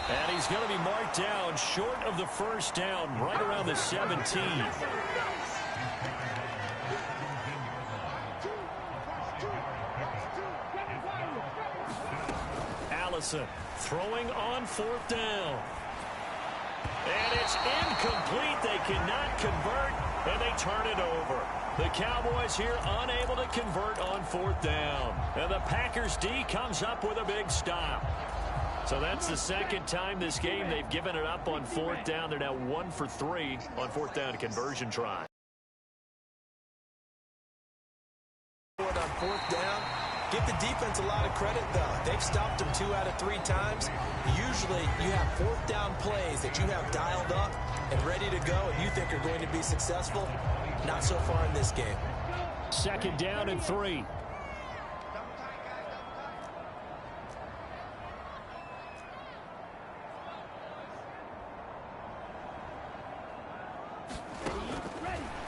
And he's going to be marked down short of the 1st down, right around the 17. Allison throwing on 4th down. And it's incomplete. They cannot convert, and they turn it over. The Cowboys here unable to convert on 4th down. And the Packers D comes up with a big stop. So that's the 2nd time this game they've given it up on 4th down. They're now 1 for 3 on 4th down conversion try. On 4th down, give the defense a lot of credit, though. They've stopped them 2 out of 3 times. Usually, you have 4th down plays that you have dialed up and ready to go, and you think are going to be successful. Not so far in this game. 2nd down and 3.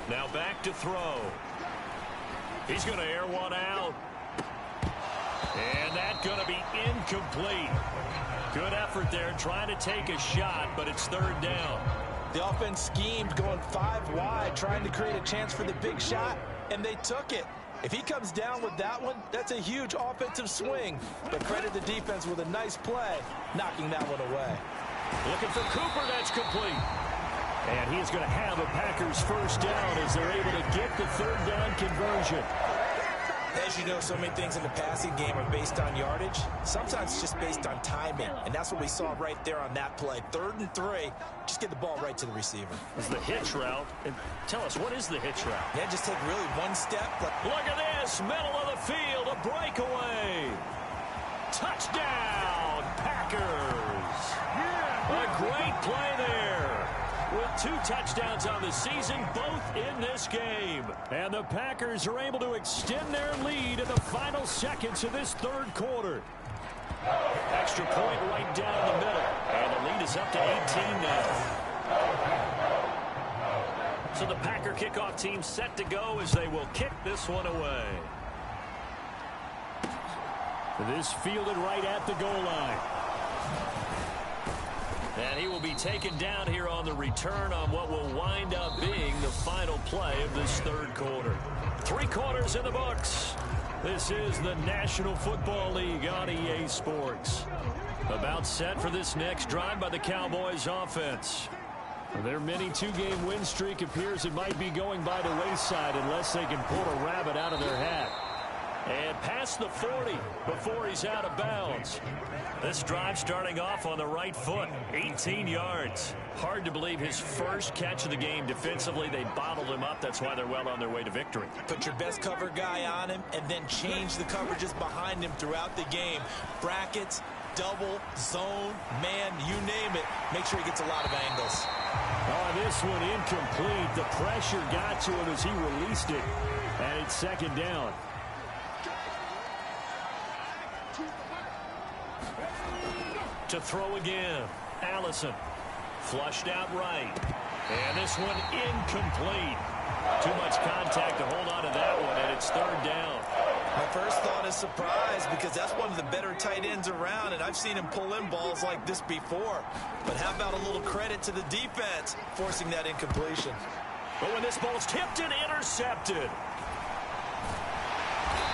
Now back to throw. He's going to air one out. And that's going to be incomplete. Good effort there trying to take a shot, but it's 3rd down. The offense schemed going 5 wide, trying to create a chance for the big shot, and they took it. If he comes down with that one, that's a huge offensive swing. But credit the defense with a nice play, knocking that one away. Looking for Cooper, that's complete. And he is going to have a Packers 1st down as they're able to get the 3rd down conversion. Hey, As you know, so many things in the passing game are based on yardage. Sometimes it's just based on timing, and that's what we saw right there on that play. 3rd and 3, just get the ball right to the receiver. It's the hitch route. And tell us, what is the hitch route? Yeah, just take really one step. Look at this, middle of the field, a breakaway. Touchdown, Packers. A great play there. With 2 touchdowns on the season, both in this game. And the Packers are able to extend their lead in the final seconds of this 3rd quarter. Extra point right down the middle. And the lead is up to 18 now. So the Packer kickoff team set to go as they will kick this one away. This fielded right at the goal line. And he will be taken down here on the return on what will wind up being the final play of this 3rd quarter. 3 quarters in the books. This is the National Football League on EA Sports. About set for this next drive by the Cowboys offense. Their mini 2-game win streak appears it might be going by the wayside unless they can pull a rabbit out of their hat. And past the 40 before he's out of bounds. This drive starting off on the right foot, 18 yards. Hard to believe his first catch of the game defensively. They bottled him up. That's why they're well on their way to victory. Put your best cover guy on him and then change the coverages behind him throughout the game. Brackets, double, zone, man, you name it. Make sure he gets a lot of angles. Oh, this one incomplete. The pressure got to him as he released it. And it's 2nd down. To throw again. Allison. Flushed out right. And this one incomplete. Too much contact to hold on to that one, and it's 3rd down. My first thought is surprise because that's one of the better tight ends around, and I've seen him pull in balls like this before. But how about a little credit to the defense forcing that incompletion? But when this ball's tipped and intercepted.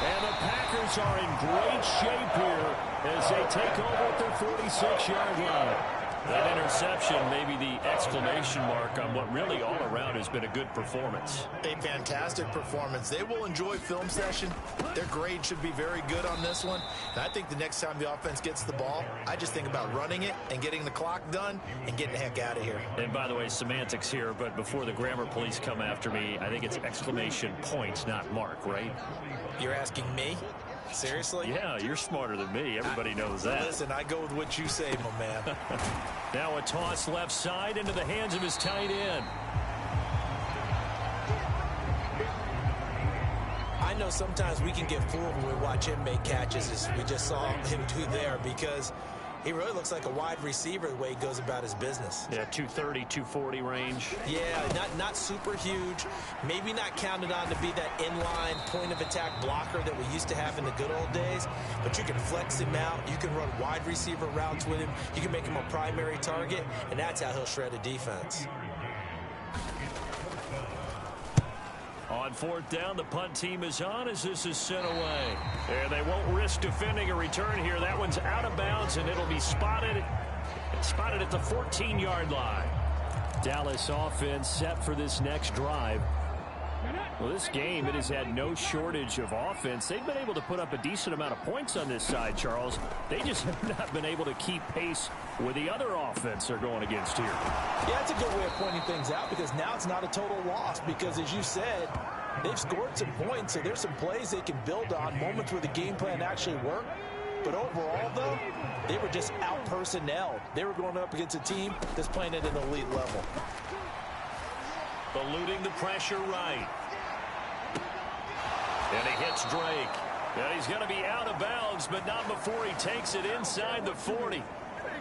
And the Packers are in great shape here as they take over at their 46-yard line. That interception may be the exclamation mark on what really all around has been a good performance. A fantastic performance. They will enjoy film session. Their grade should be very good on this one. And I think the next time the offense gets the ball, I just think about running it and getting the clock done and getting the heck out of here. And by the way, semantics here, but before the grammar police come after me, I think it's exclamation points, not mark, right? You're asking me? Seriously? Yeah, you're smarter than me. Everybody knows that. Listen, I go with what you say, my man. Now a toss left side into the hands of his tight end. I know sometimes we can get fooled when we watch him make catches, as we just saw him do there, because he really looks like a wide receiver the way he goes about his business. Yeah, 230, 240 range. Yeah, not super huge. Maybe not counted on to be that inline point-of-attack blocker that we used to have in the good old days. But you can flex him out. You can run wide receiver routes with him. You can make him a primary target, and that's how he'll shred a defense. On 4th down, the punt team is on as this is sent away. And they won't risk defending a return here. That one's out of bounds, and it'll be spotted at the 14-yard line. Dallas offense set for this next drive. Well, this game, it has had no shortage of offense. They've been able to put up a decent amount of points on this side, Charles. They just have not been able to keep pace with the other offense they're going against here. Yeah, that's a good way of pointing things out, because now it's not a total loss, because as you said, they've scored some points, so there's some plays they can build on, moments where the game plan actually worked. But overall, though, they were just out-personnelled. They were going up against a team that's playing at an elite level. Eluding the pressure right. And he hits Drake. And he's going to be out of bounds, but not before he takes it inside the 40.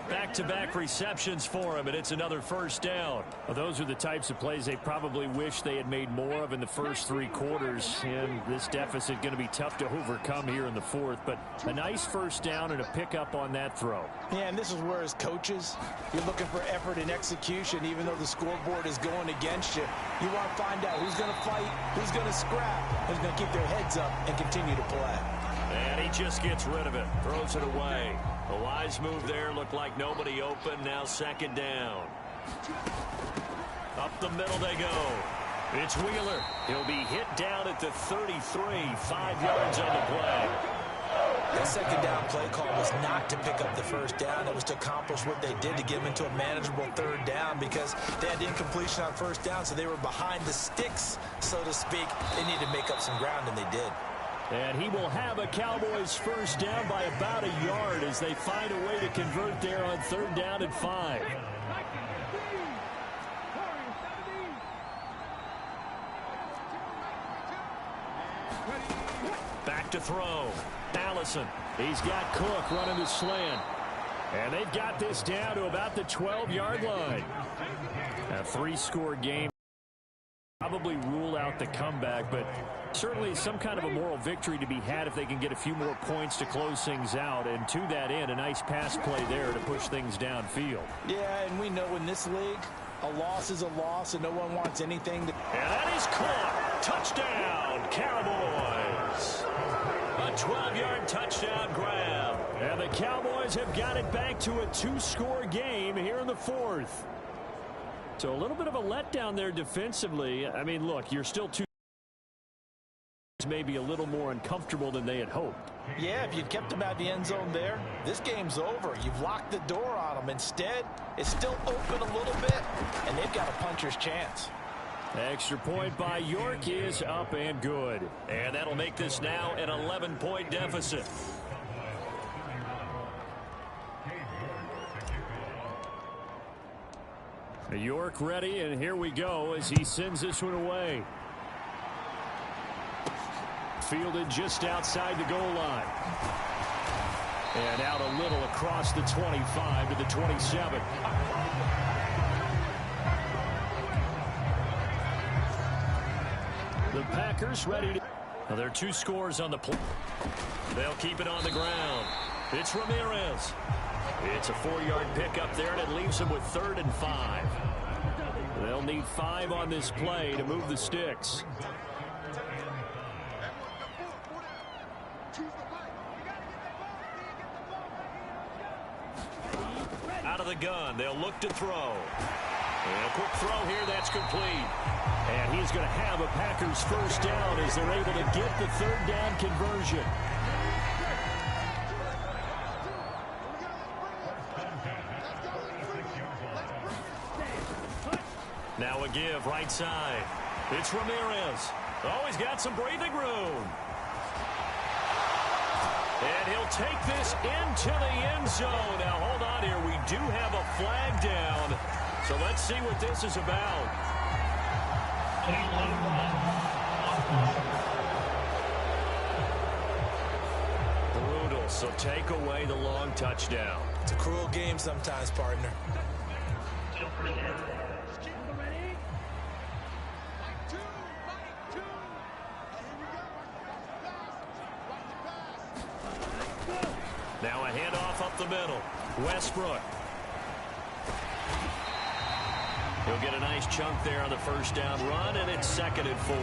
Back-to-back receptions for him, and it's another 1st down. Well, those are the types of plays they probably wish they had made more of in the first 3 quarters. And this deficit going to be tough to overcome here in the 4th. But a nice 1st down and a pickup on that throw. Yeah, and this is where, as coaches, you're looking for effort and execution, even though the scoreboard is going against you. You want to find out who's going to fight, who's going to scrap, who's going to keep their heads up and continue to play. And he just gets rid of it, throws it away. A wise move there, looked like nobody open, now 2nd down. Up the middle they go. It's Wheeler. He'll be hit down at the 33, 5 yards on the play. That second down play call was not to pick up the first down. It was to accomplish what they did to get them into a manageable third down because they had incompletion on first down, so they were behind the sticks, so to speak. They needed to make up some ground, and they did. And he will have a Cowboys first down by about a yard as they find a way to convert there on third down and 5. Back to throw. Allison. He's got Cook running the slant. And they've got this down to about the 12-yard line. A 3-score game. Probably rule out the comeback, but certainly some kind of a moral victory to be had if they can get a few more points to close things out. And to that end, a nice pass play there to push things downfield. Yeah, and we know in this league, a loss is a loss, and no one wants anything to... And that is caught. Touchdown, Cowboys. A 12-yard touchdown grab. And the Cowboys have got it back to a 2-score game here in the 4th. So a little bit of a letdown there defensively. I mean, look, you're still maybe a little more uncomfortable than they had hoped. Yeah, if you'd kept them out of the end zone there, this game's over. You've locked the door on them. Instead, it's still open a little bit, and they've got a puncher's chance. Extra point by York is up and good. And that'll make this now an 11-point deficit. York ready, and here we go as he sends this one away. Fielded just outside the goal line. And out a little across the 25 to the 27. The Packers ready to... Now there are 2 scores on the play. They'll keep it on the ground. It's Ramirez. It's a 4-yard pickup there, and it leaves them with 3rd and 5. They'll need 5 on this play to move the sticks. Out of the gun, they'll look to throw. And a quick throw here, that's complete. And he's going to have a Packers first down as they're able to get the 3rd down conversion. Now a give right side. It's Ramirez. Oh, he's got some breathing room. And he'll take this into the end zone. Now, hold on here. We do have a flag down. So let's see what this is about. Brutal. So take away the long touchdown. It's a cruel game sometimes, partner. Now a handoff up the middle. Westbrook. He'll get a nice chunk there on the first down run, and it's 2nd and 4.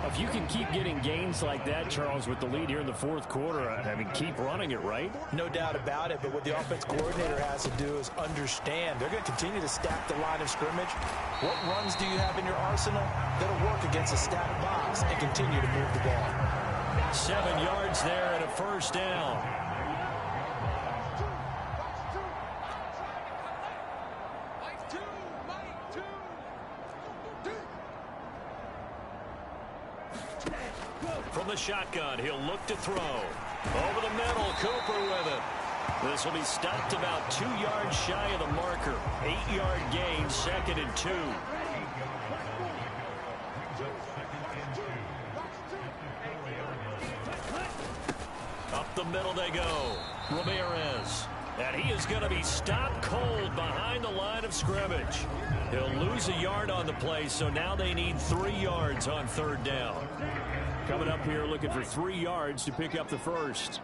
If you can keep getting gains like that, Charles, with the lead here in the 4th quarter, I mean, keep running it, right? No doubt about it, but what the offense coordinator has to do is understand. They're going to continue to stack the line of scrimmage. What runs do you have in your arsenal that'll work against a stacked box and continue to move the ball? 7 yards there and a first down. From the shotgun, he'll look to throw. Over the middle, Cooper with it. This will be stopped about 2 yards shy of the marker. 8-yard gain, 2nd and 2. Up the middle they go. Ramirez. And he is going to be stopped cold behind the line of scrimmage. He'll lose a yard on the play, so now they need 3 yards on 3rd down. Coming up here looking for 3 yards to pick up the first.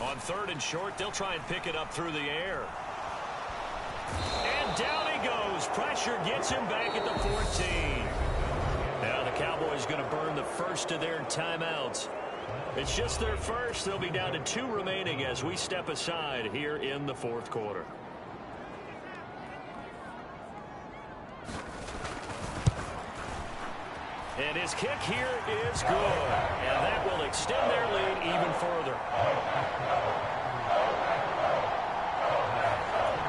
On 3rd and short, they'll try and pick it up through the air. And down he goes. Pressure gets him back at the 14. Now the Cowboys going to burn the first of their timeouts. It's just their first. They'll be down to 2 remaining as we step aside here in the 4th quarter. And his kick here is good. And that will extend their lead even further.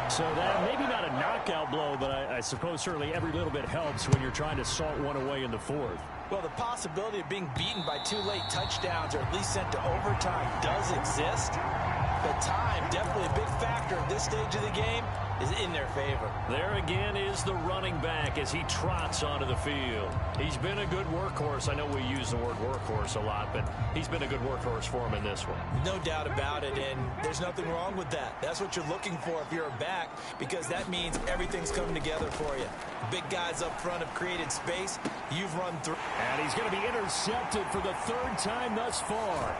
So that maybe not a knockout blow, but I suppose certainly every little bit helps when you're trying to salt one away in the fourth. Well, the possibility of being beaten by 2 late touchdowns or at least sent to overtime does exist. The time, definitely a big factor at this stage of the game, is in their favor. There again is the running back as he trots onto the field. He's been a good workhorse. I know we use the word workhorse a lot, but he's been a good workhorse for him in this one. No doubt about it, and there's nothing wrong with that. That's what you're looking for if you're a back, because that means everything's coming together for you. Big guys up front have created space. You've run through. And he's going to be intercepted for the 3rd time thus far.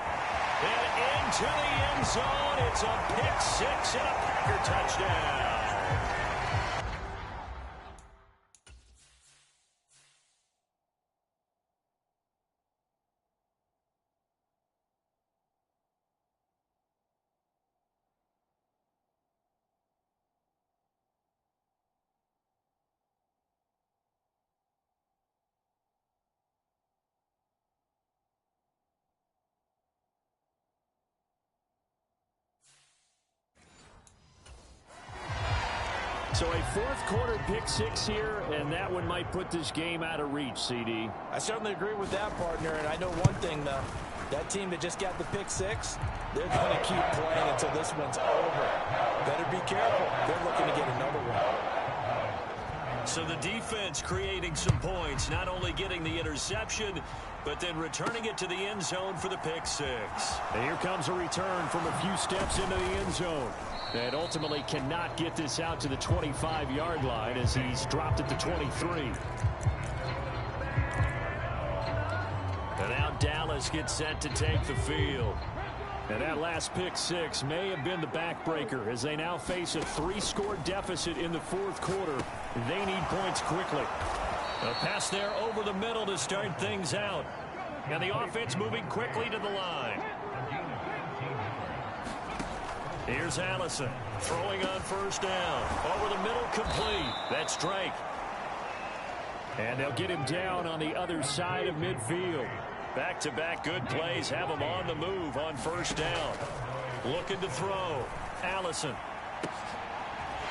And into the end zone. It's a pick 6 and a Packer touchdown. So a 4th quarter pick 6 here, and that one might put this game out of reach, CD. I certainly agree with that, partner, and I know one thing, though. That team that just got the pick 6, they're going to keep playing until this one's over. Better be careful. They're looking to get another one. So the defense creating some points, not only getting the interception, but then returning it to the end zone for the pick 6. And here comes a return from a few steps into the end zone. And ultimately cannot get this out to the 25-yard line as he's dropped it to 23. And now Dallas gets set to take the field. And that last pick 6 may have been the backbreaker as they now face a 3-score deficit in the 4th quarter. They need points quickly. A pass there over the middle to start things out. And the offense moving quickly to the line. Here's Allison throwing on 1st down. Over the middle, complete. That's Drake. And they'll get him down on the other side of midfield. Back-to-back good plays have him on the move on 1st down. Looking to throw. Allison.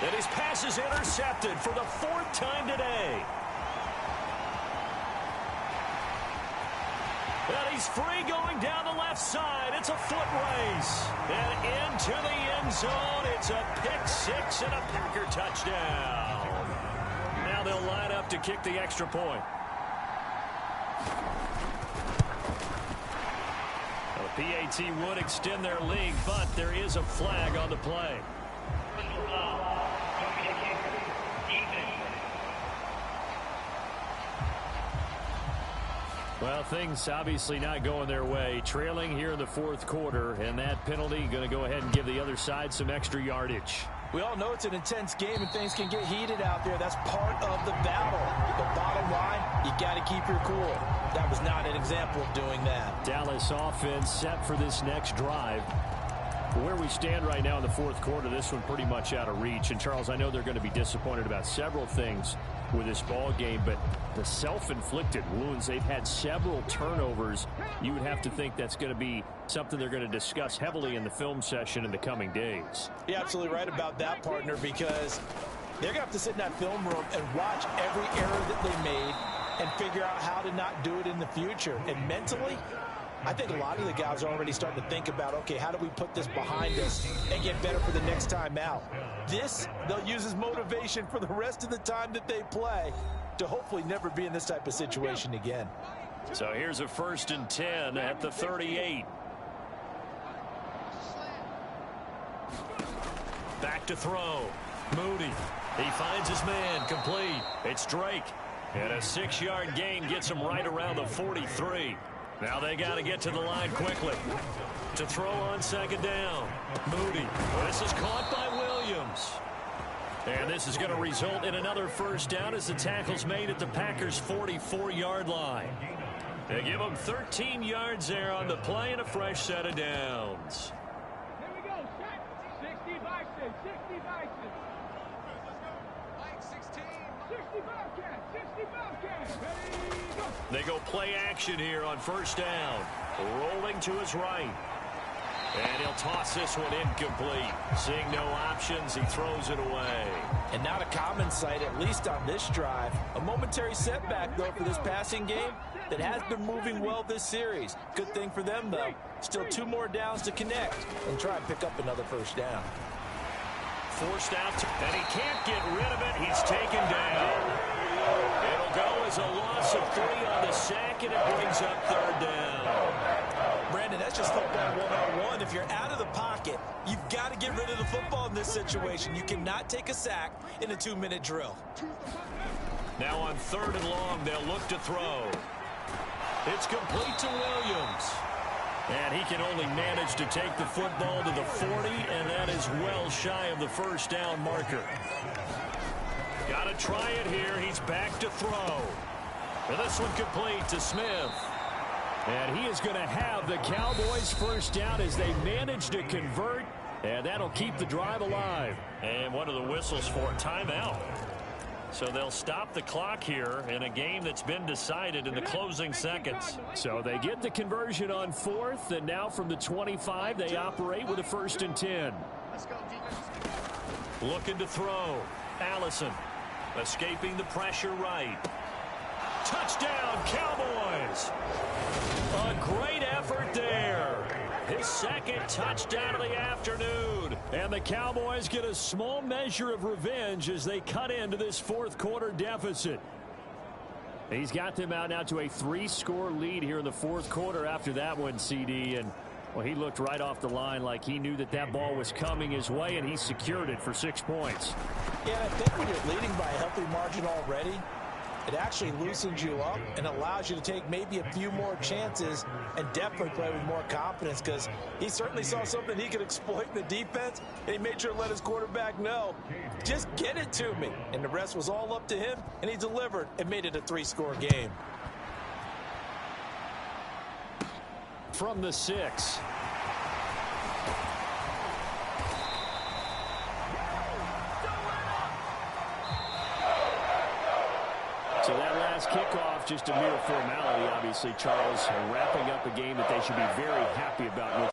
And his pass is intercepted for the 4th time today. And he's free going down the left side. It's a foot race. And into the end zone. It's a pick 6 and a Packer touchdown. Now they'll line up to kick the extra point. Well, the PAT would extend their lead, but there is a flag on the play. Well, things obviously not going their way. Trailing here in the 4th quarter, and that penalty going to go ahead and give the other side some extra yardage. We all know it's an intense game and things can get heated out there. That's part of the battle. But bottom line, you got to keep your cool. That was not an example of doing that. Dallas offense set for this next drive. Where we stand right now in the 4th quarter, this one pretty much out of reach. And, Charles, I know they're going to be disappointed about several things with this ball game, but the self-inflicted wounds, they've had several turnovers. You would have to think that's going to be something they're going to discuss heavily in the film session in the coming days. You're absolutely right about that, partner, because they're going to have to sit in that film room and watch every error that they made and figure out how to not do it in the future. And mentally, I think a lot of the guys are already starting to think about, okay, how do we put this behind us and get better for the next time out? This, they'll use as motivation for the rest of the time that they play to hopefully never be in this type of situation again. So here's a 1st and 10 at the 38. Back to throw. Moody. He finds his man. Complete. It's Drake. And a 6-yard gain gets him right around the 43. Now they got to get to the line quickly. To throw on 2nd down. Moody. This is caught by Williams. And this is going to result in another 1st down as the tackle's made at the Packers' 44-yard line. They give them 13 yards there on the play and a fresh set of downs. Here we go. Set. 60 by 6. 60 by 6. 60 They go play action here on first down. Rolling to his right. And he'll toss this one incomplete. Seeing no options, he throws it away. And not a common sight, at least on this drive. A momentary setback, though, for this passing game that has been moving well this series. Good thing for them, though. Still 2 more downs to connect and try and pick up another first down. Forced out, and he can't get rid of it. He's taken down. It'll go as a loss of 3 on the sack, and it brings up third down. Brandon, that's just football 101. If you're out of the pocket, you've got to get rid of the football in this situation. You cannot take a sack in a 2-minute drill. Now on 3rd and long, they'll look to throw. It's complete to Williams. And he can only manage to take the football to the 40, and that is well shy of the first down marker. Got to try it here. He's back to throw. And this one complete to Smith. And he is going to have the Cowboys first down as they manage to convert, and that'll keep the drive alive. And one of the whistles for a timeout. So they'll stop the clock here in a game that's been decided in the closing seconds. So they get the conversion on 4th, and now from the 25, they operate with a 1st and 10. Looking to throw. Allison escaping the pressure right. Touchdown, Cowboys! A great effort there. His 2nd touchdown of the afternoon. And the Cowboys get a small measure of revenge as they cut into this 4th quarter deficit. He's got them out now to a 3-score lead here in the 4th quarter after that one, CD. And, well, he looked right off the line like he knew that that ball was coming his way, and he secured it for 6 points. Yeah, I think when you're leading by a healthy margin already, it actually loosens you up and allows you to take maybe a few more chances and definitely play with more confidence, because he certainly saw something he could exploit in the defense, and he made sure to let his quarterback know, just get it to me. And the rest was all up to him, and he delivered and made it a 3-score game. From the 6. So that last kickoff, just a mere formality, obviously, Charles, wrapping up a game that they should be very happy about.